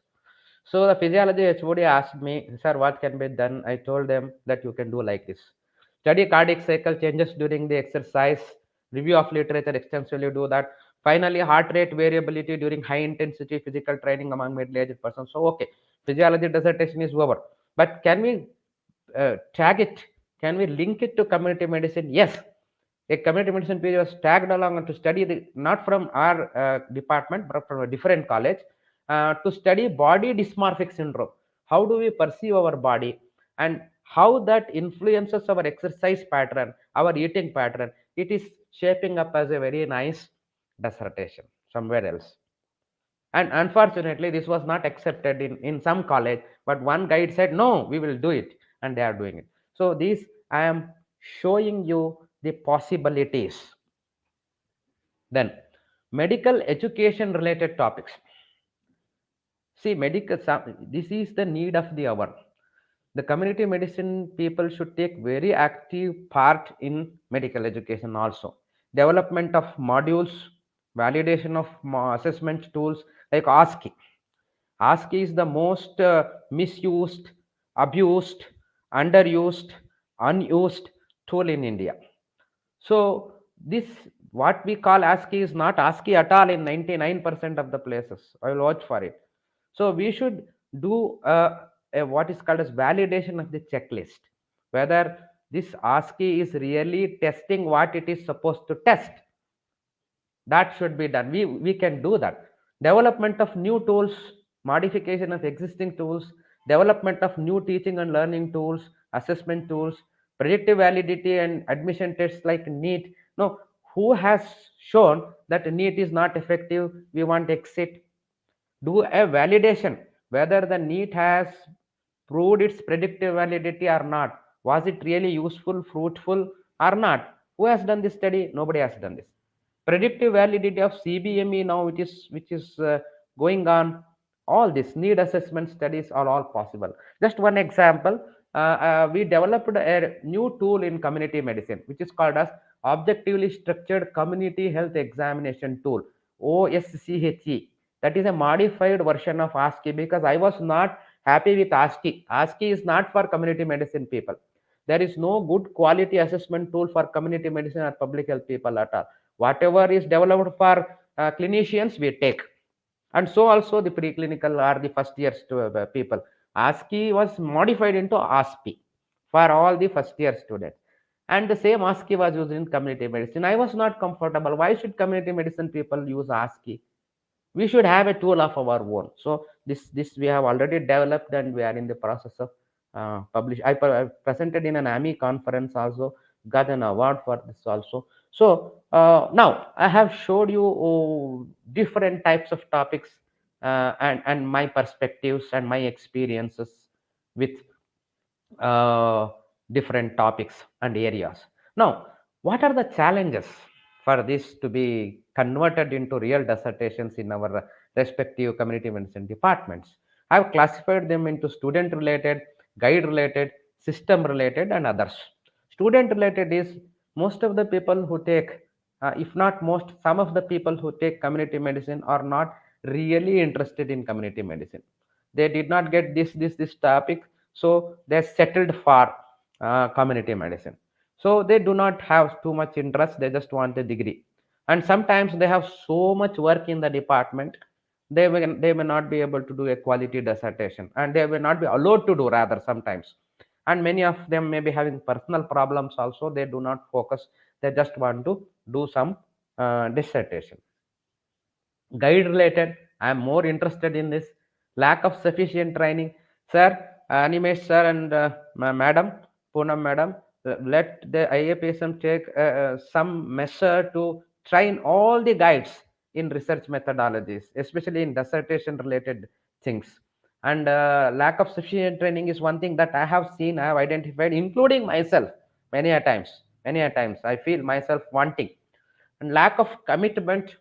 So the physiology HOD asked me, sir, what can be done? I told them that you can do like this. Study cardiac cycle changes during the exercise, review of literature extensively do that. Finally, heart rate variability during high intensity physical training among middle-aged persons. So, okay, physiology dissertation is over. But can we tag it? Can we link it to community medicine? Yes. A community medicine PG was tagged along to study not from our department, but from a different college, to study body dysmorphic syndrome. How do we perceive our body and how that influences our exercise pattern, our eating pattern? It is shaping up as a very nice dissertation somewhere else. And unfortunately, this was not accepted in some college, but one guide said, no, we will do it, and they are doing it. So this, I am showing you the possibilities. Then, medical education related topics. See, this is the need of the hour. The community medicine people should take very active part in medical education also. Development of modules, validation of assessment tools like ASCII. ASCII is the most misused, abused, underused, unused tool in India. So this, what we call ASCII is not ASCII at all in 99% of the places. I will watch for it. So we should do what is called as validation of the checklist, whether this ASCII is really testing what it is supposed to test. That should be done. We can do that. Development of new tools, modification of existing tools, development of new teaching and learning tools, assessment tools, predictive validity and admission tests like NEET. No, who has shown that NEET is not effective, we want exit. Do a validation whether the NEET has proved its predictive validity or not. Was it really useful, fruitful or not? Who has done this study? Nobody has done this. Predictive validity of CBME now, which is going on. All this need assessment studies are all possible. Just one example. We developed a new tool in community medicine, which is called as Objectively Structured Community Health Examination Tool, OSCHE. That is a modified version of ASCII, because I was not happy with ASCII. ASCII is not for community medicine people. There is no good quality assessment tool for community medicine or public health people at all. Whatever is developed for clinicians, we take. And so also the preclinical or the first years to people. ASCII was modified into ASPI for all the first year students. And the same ASCII was used in community medicine. I was not comfortable. Why should community medicine people use ASCII? We should have a tool of our own. So this we have already developed, and we are in the process of publish. I presented in an AMI conference also, got an award for this also. So now I have showed you different types of topics, and my perspectives and my experiences with uh, different topics and areas. Now, what are the challenges for this to be converted into real dissertations in our respective community medicine departments? I have classified them into student related, guide related, system related, and others. Student related is most of the people who take, if not most, some of the people who take community medicine are not really interested in community medicine. They did not get this topic, so they settled for community medicine. So they do not have too much interest, they just want a degree. And sometimes they have so much work in the department, they may not be able to do a quality dissertation, and they will not be allowed to do, rather, sometimes. And many of them may be having personal problems also, they do not focus, they just want to do some dissertation. Guide related, I am more interested in this. Lack of sufficient training. Sir, Animesh sir, and madam, Poonam madam, let the IAPSM take some measure to train all the guides in research methodologies, especially in dissertation related things. And lack of sufficient training is one thing that I have seen, I have identified, including myself, many a times. Many a times I feel myself wanting. And lack of commitment,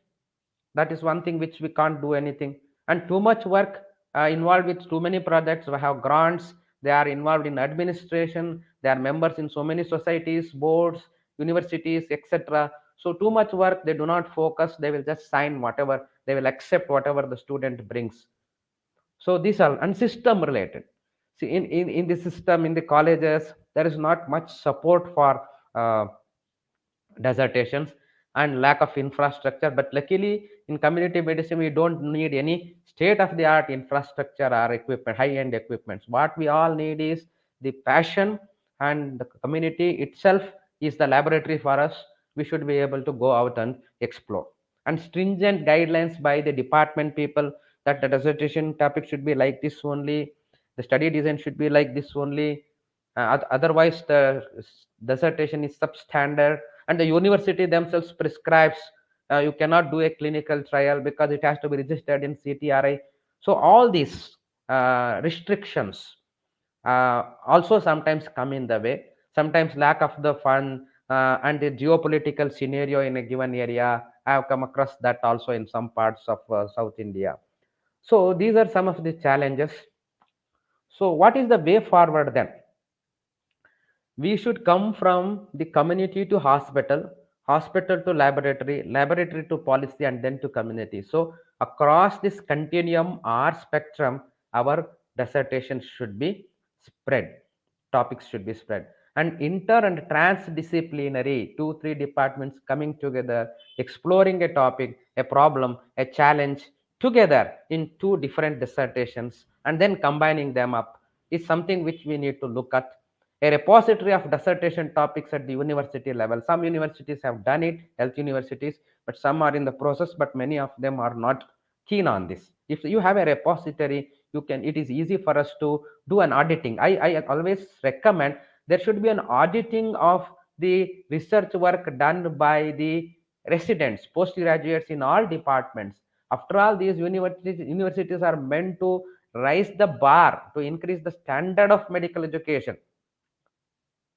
that is one thing which we can't do anything. And too much work involved with too many projects. We have grants, they are involved in administration, they are members in so many societies, boards, universities, etc. So too much work, they do not focus, they will just sign whatever, they will accept whatever the student brings. So these are and system related. See, in the system, in the colleges, there is not much support for dissertations and lack of infrastructure. But luckily, in community medicine, we don't need any state of the art infrastructure or equipment, high end equipments. What we all need is the passion, and the community itself is the laboratory for us. We should be able to go out and explore. And stringent guidelines by the department people, that the dissertation topic should be like this only, the study design should be like this only. Otherwise, the dissertation is substandard, and the university themselves prescribes you cannot do a clinical trial because it has to be registered in CTRI. So all these restrictions also sometimes come in the way. Sometimes lack of the fund and the geopolitical scenario in a given area. I have come across that also in some parts of South India. So these are some of the challenges. So what is the way forward then? We should come from the community to hospital, hospital to laboratory, laboratory to policy, and then to community. So across this continuum or spectrum, our dissertation should be spread, topics should be spread, and inter and transdisciplinary, two three departments coming together, exploring a topic, a problem, a challenge together in two different dissertations, and then combining them up is something which we need to look at. A repository of dissertation topics at the university level. Some universities have done it, health universities, but some are in the process, but many of them are not keen on this. If you have a repository, you can, it is easy for us to do an auditing. I always recommend there should be an auditing of the research work done by the residents, postgraduates in all departments. After all, these universities are meant to raise the bar, to increase the standard of medical education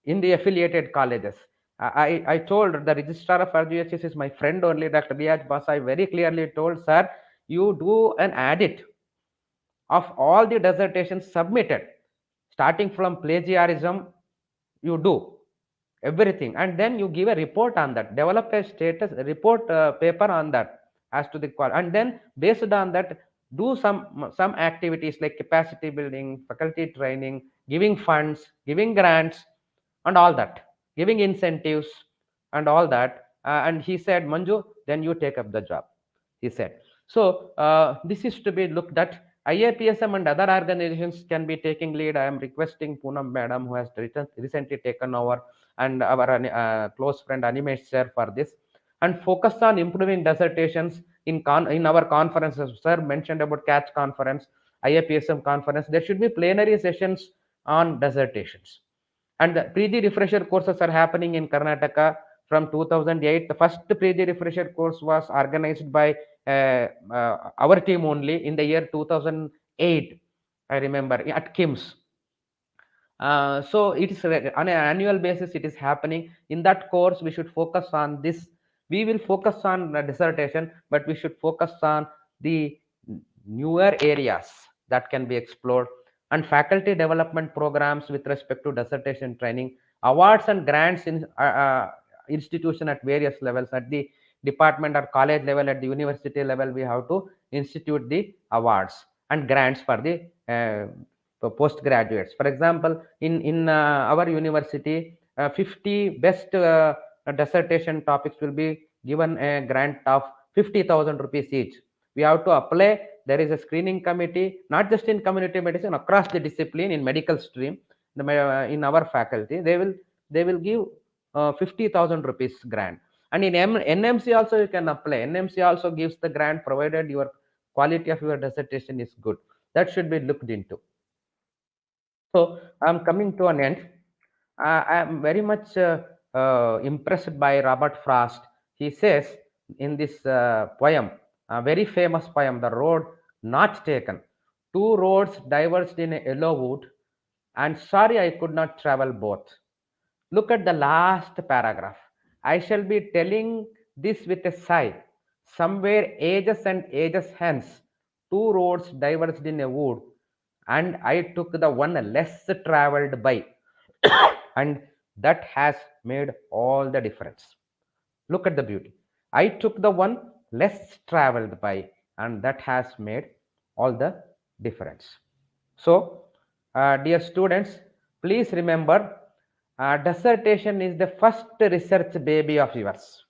in the affiliated colleges. I told the registrar of RGHS is my friend only, Dr. Riaz Basa. I very clearly told, sir, you do an audit of all the dissertations submitted, starting from plagiarism, you do everything, and then you give a report on that, develop a status report paper on that as to the and then based on that, do some activities like capacity building, faculty training, giving funds, giving grants, and all that, giving incentives and all that. And he said, Manju, then you take up the job, he said. So this is to be looked at. IAPSM and other organizations can be taking lead. I am requesting Poonam madam, who has recently taken over, and our close friend Animesh sir for this, and focus on improving dissertations in our conferences. Sir mentioned about catch conference, IAPSM conference. There should be plenary sessions on dissertations, and the pre refresher courses are happening in Karnataka from 2008. The first pre refresher course was organized by our team only in the year 2008. I remember at KIMS. So it is on an annual basis, it is happening. In that course, we should focus on this. We will focus on the dissertation, but we should focus on the newer areas that can be explored, and faculty development programs with respect to dissertation training, awards and grants in institution at various levels, at the department or college level, at the university level. We have to institute the awards and grants for the postgraduates. For example, in our university, 50 best dissertation topics will be given a grant of 50,000 rupees each. We have to apply. There is a screening committee, not just in community medicine, across the discipline in medical stream. In our faculty, they will give 50,000 rupees grant. And in NMC also you can apply. NMC also gives the grant provided your quality of your dissertation is good. That should be looked into. So I'm coming to an end. I am very much impressed by Robert Frost. He says in this poem, a very famous poem, The Road Not Taken. Two roads diverged in a yellow wood, and sorry I could not travel both. Look at the last paragraph. I shall be telling this with a sigh. Somewhere ages and ages hence, two roads diverged in a wood, and I took the one less traveled by, and that has made all the difference. Look at the beauty. I took the one less traveled by, and that has made all the difference. So, dear students, please remember, dissertation is the first research baby of yours.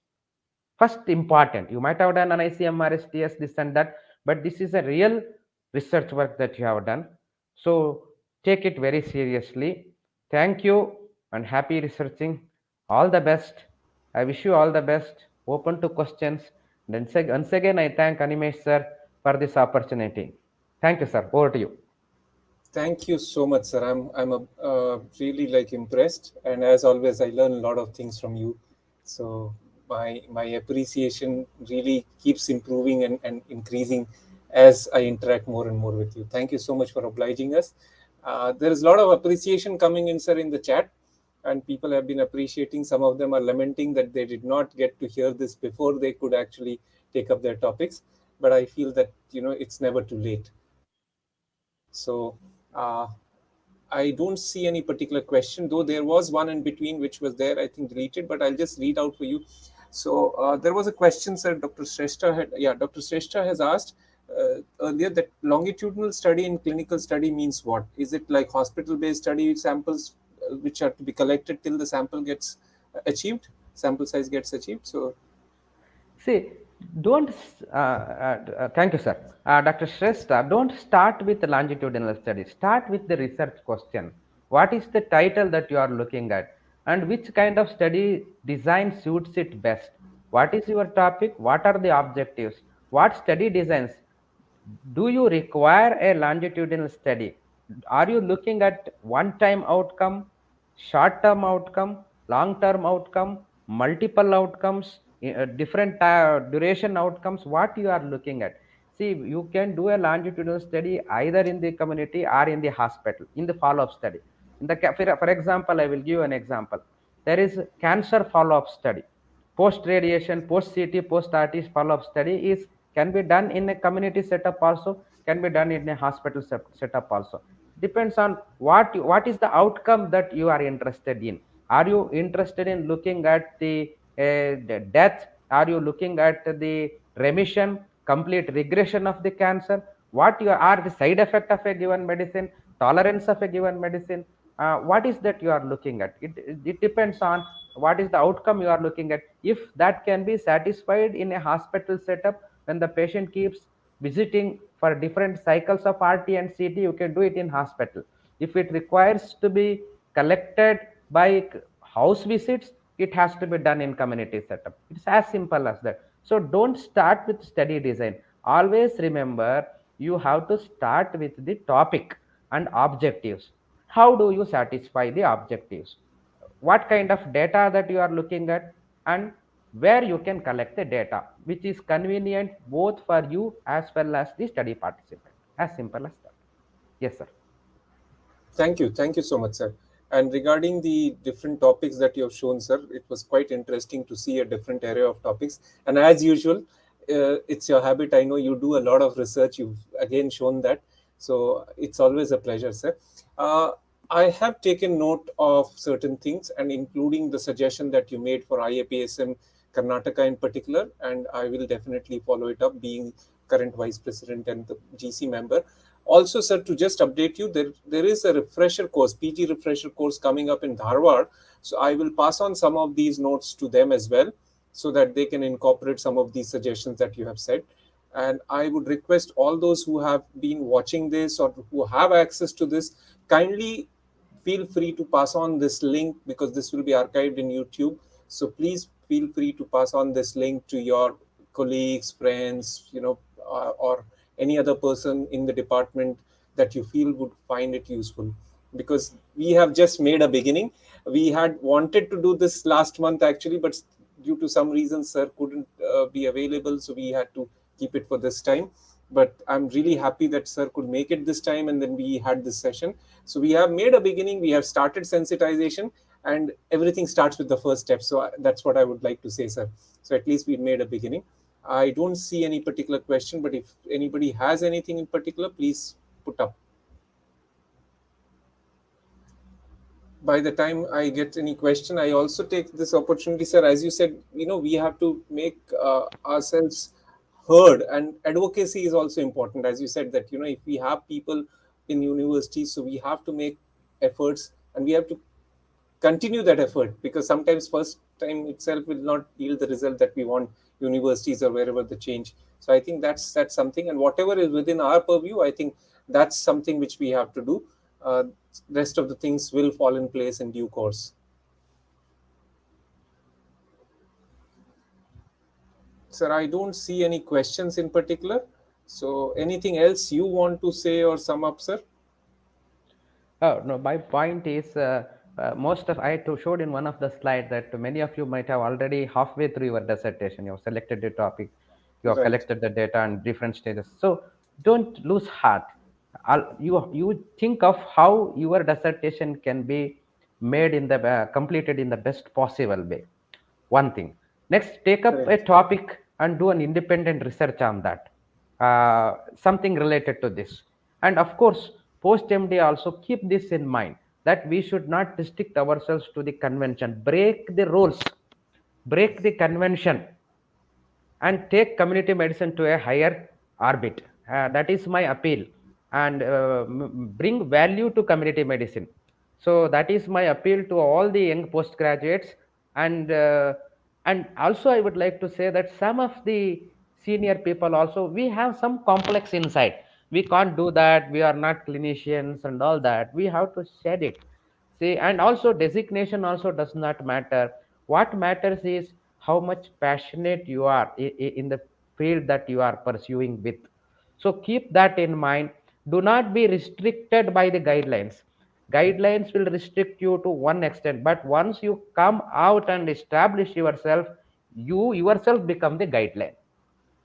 First important. You might have done an ICMR, STS, this and that, but this is a real research work that you have done. So take it very seriously. Thank you and happy researching. All the best. I wish you all the best. Open to questions. Then once again, I thank Animesh sir for this opportunity. Thank you, sir. Over to you. Thank you so much, sir. I'm really like impressed, and as always, I learn a lot of things from you. So my appreciation really keeps improving and increasing as I interact more and more with you. Thank you so much for obliging us. There is a lot of appreciation coming in, sir, in the chat, and people have been appreciating. Some of them are lamenting that they did not get to hear this before they could actually take up their topics. But I feel that it's never too late. So uh, I don't see any particular question, though there was one in between which was there, I think deleted, but I'll just read out for you. So there was a question, sir. Dr. Shrestha has asked earlier that longitudinal study and clinical study means what? Is it like hospital-based study samples which are to be collected till the sample gets achieved, sample size gets achieved? So See, don't, thank you, sir. Dr. Shrestha, don't start with the longitudinal study. Start with the research question. What is the title that you are looking at? And which kind of study design suits it best? What is your topic? What are the objectives? What study designs? Do you require a longitudinal study? Are you looking at one time outcome, short term outcome, long term outcome, multiple outcomes, different duration outcomes? What you are looking at? See, you can do a longitudinal study either in the community or in the hospital in the follow up study. For example, I will give you an example. There is cancer follow up study. Post radiation, post CT, post RT follow up study is can be done in a community setup also, can be done in a hospital setup also. Depends on what is the outcome that you are interested in. Are you interested in looking at the death? Are you looking at the remission, complete regression of the cancer? What you are the side effect of a given medicine, tolerance of a given medicine? What is that you are looking at? It depends on what is the outcome you are looking at. If that can be satisfied in a hospital setup, when the patient keeps visiting for different cycles of RT and CT, you can do it in hospital. If it requires to be collected by house visits, it has to be done in community setup. It's as simple as that. So don't start with study design. Always remember, you have to start with the topic and objectives. How do you satisfy the objectives? What kind of data that you are looking at, and where you can collect the data which is convenient both for you as well as the study participant. As simple as that. Yes, sir. thank you so much, sir. And regarding the different topics that you have shown, sir, it was quite interesting to see a different area of topics. And as usual, it's your habit. I know you do a lot of research. You've again shown that. So it's always a pleasure, sir. Uh, I have taken note of certain things, and including the suggestion that you made for IAPSM Karnataka in particular, and I will definitely follow it up, being current vice president and the GC member. Also, sir, to just update you, there is a refresher course, PG refresher course coming up in Dharwad. So I will pass on some of these notes to them as well, so that they can incorporate some of these suggestions that you have said. And I would request all those who have been watching this or who have access to this, kindly feel free to pass on this link, because this will be archived in YouTube. So please feel free to pass on this link to your colleagues, friends, or any other person in the department that you feel would find it useful, because we have just made a beginning. We had wanted to do this last month actually, but due to some reasons sir couldn't be available, so we had to keep it for this time. But I'm really happy that sir could make it this time, and then we had this session. So we have made a beginning, we have started sensitization, and everything starts with the first step. So that's what I would like to say, sir. So at least we made a beginning. I don't see any particular question, but if anybody has anything in particular, please put up. by the time I get any question, I also take this opportunity, sir. As you said, we have to make ourselves heard, and advocacy is also important. As you said, that if we have people in universities, so we have to make efforts, and we have to continue that effort, because sometimes first time itself will not yield the result that we want, universities or wherever the change. So I think that's something, and whatever is within our purview, I think that's something which we have to do. uh, Rest of the things will fall in place in due course. Sir, I don't see any questions in particular, so anything else you want to say or sum up, sir? Oh, no, my point is most of I to showed in one of the slide that many of you might have already halfway through your dissertation. You have selected the topic, you have Right. collected the data and different stages. So don't lose heart. You think of how your dissertation can be made in the completed in the best possible way. One thing. Next, take up a Correct. topic and do an independent research on that, something related to this. And of course, post MD also keep this in mind that we should not restrict ourselves to the convention, break the rules, break the convention, and take community medicine to a higher orbit. That is my appeal, and bring value to community medicine. So that is my appeal to all the young postgraduates, and and also I would like to say that some of the senior people also we have some complex inside. We can't do that. We are not clinicians and all that. We have to shed it. See, and also designation also does not matter. What matters is how much passionate you are in the field that you are pursuing with. So keep that in mind. Do not be restricted by the guidelines. Guidelines will restrict you to one extent, but once you come out and establish yourself, you yourself become the guideline.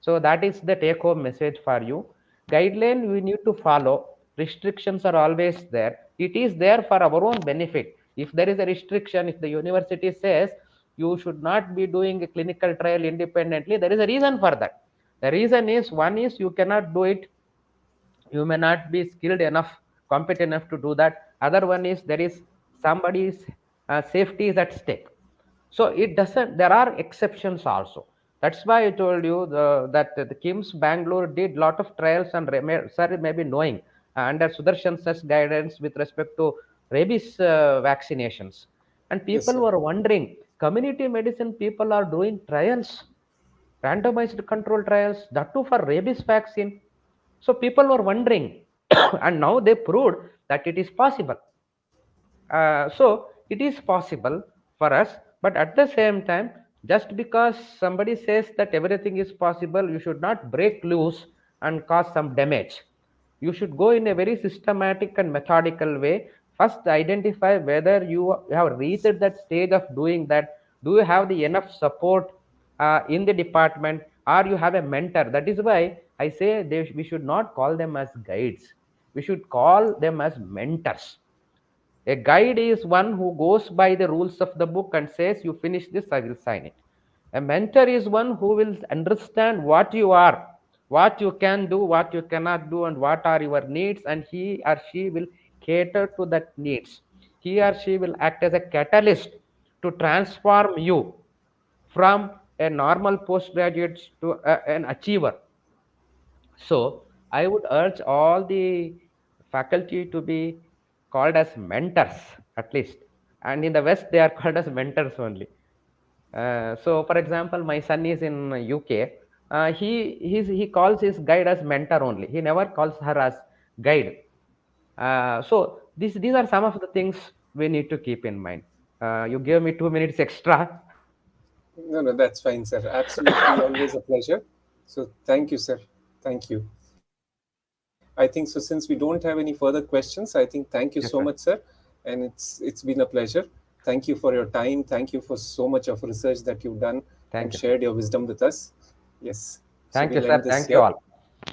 So that is the take home message for you. Guideline we need to follow. Restrictions are always there. It is there for our own benefit. If there is a restriction, if the university says you should not be doing a clinical trial independently, there is a reason for that. The reason is, one is you cannot do it, you may not be skilled enough, competent enough to do that. Other one is there is somebody's safety is at stake. So it doesn't, there are exceptions also. That's why I told you that the KIMS Bangalore did lot of trials, and sir may be knowing, under Sudarshan Sir's guidance with respect to rabies vaccinations. And Yes, people sir. were wondering, community medicine people are doing trials, randomized control trials, that too for rabies vaccine. So people were wondering, and now they proved that it is possible. So it is possible for us, but at the same time, just because somebody says that everything is possible, you should not break loose and cause some damage. You should go in a very systematic and methodical way. First, identify whether you have reached that stage of doing that. Do you have the enough support in the department, or you have a mentor? That is why I say we should not call them as guides. We should call them as mentors. A guide is one who goes by the rules of the book and says, you finish this, I will sign it. A mentor is one who will understand what you are, what you can do, what you cannot do, and what are your needs, and he or she will cater to that needs. He or she will act as a catalyst to transform you from a normal postgraduate to an achiever. So I would urge all the faculty to be called as mentors at least. And in the West, they are called as mentors only. So, for example, my son is in UK. He calls his guide as mentor only. He never calls her as guide. So these are some of the things we need to keep in mind. You gave me 2 minutes extra. No, no, that's fine, sir. Absolutely, always a pleasure. So thank you, sir. Thank you. I think so. Since we don't have any further questions, I think thank you so much, Yes, sir. sir. And it's been a pleasure. Thank you for your time. Thank you for so much of research that you've done and Thank you, shared sir. your wisdom with us. Yes. So Thank you, we'll end sir. this Thank you here. all.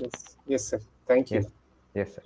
Yes, yes, sir. Thank Yes, you. yes, sir.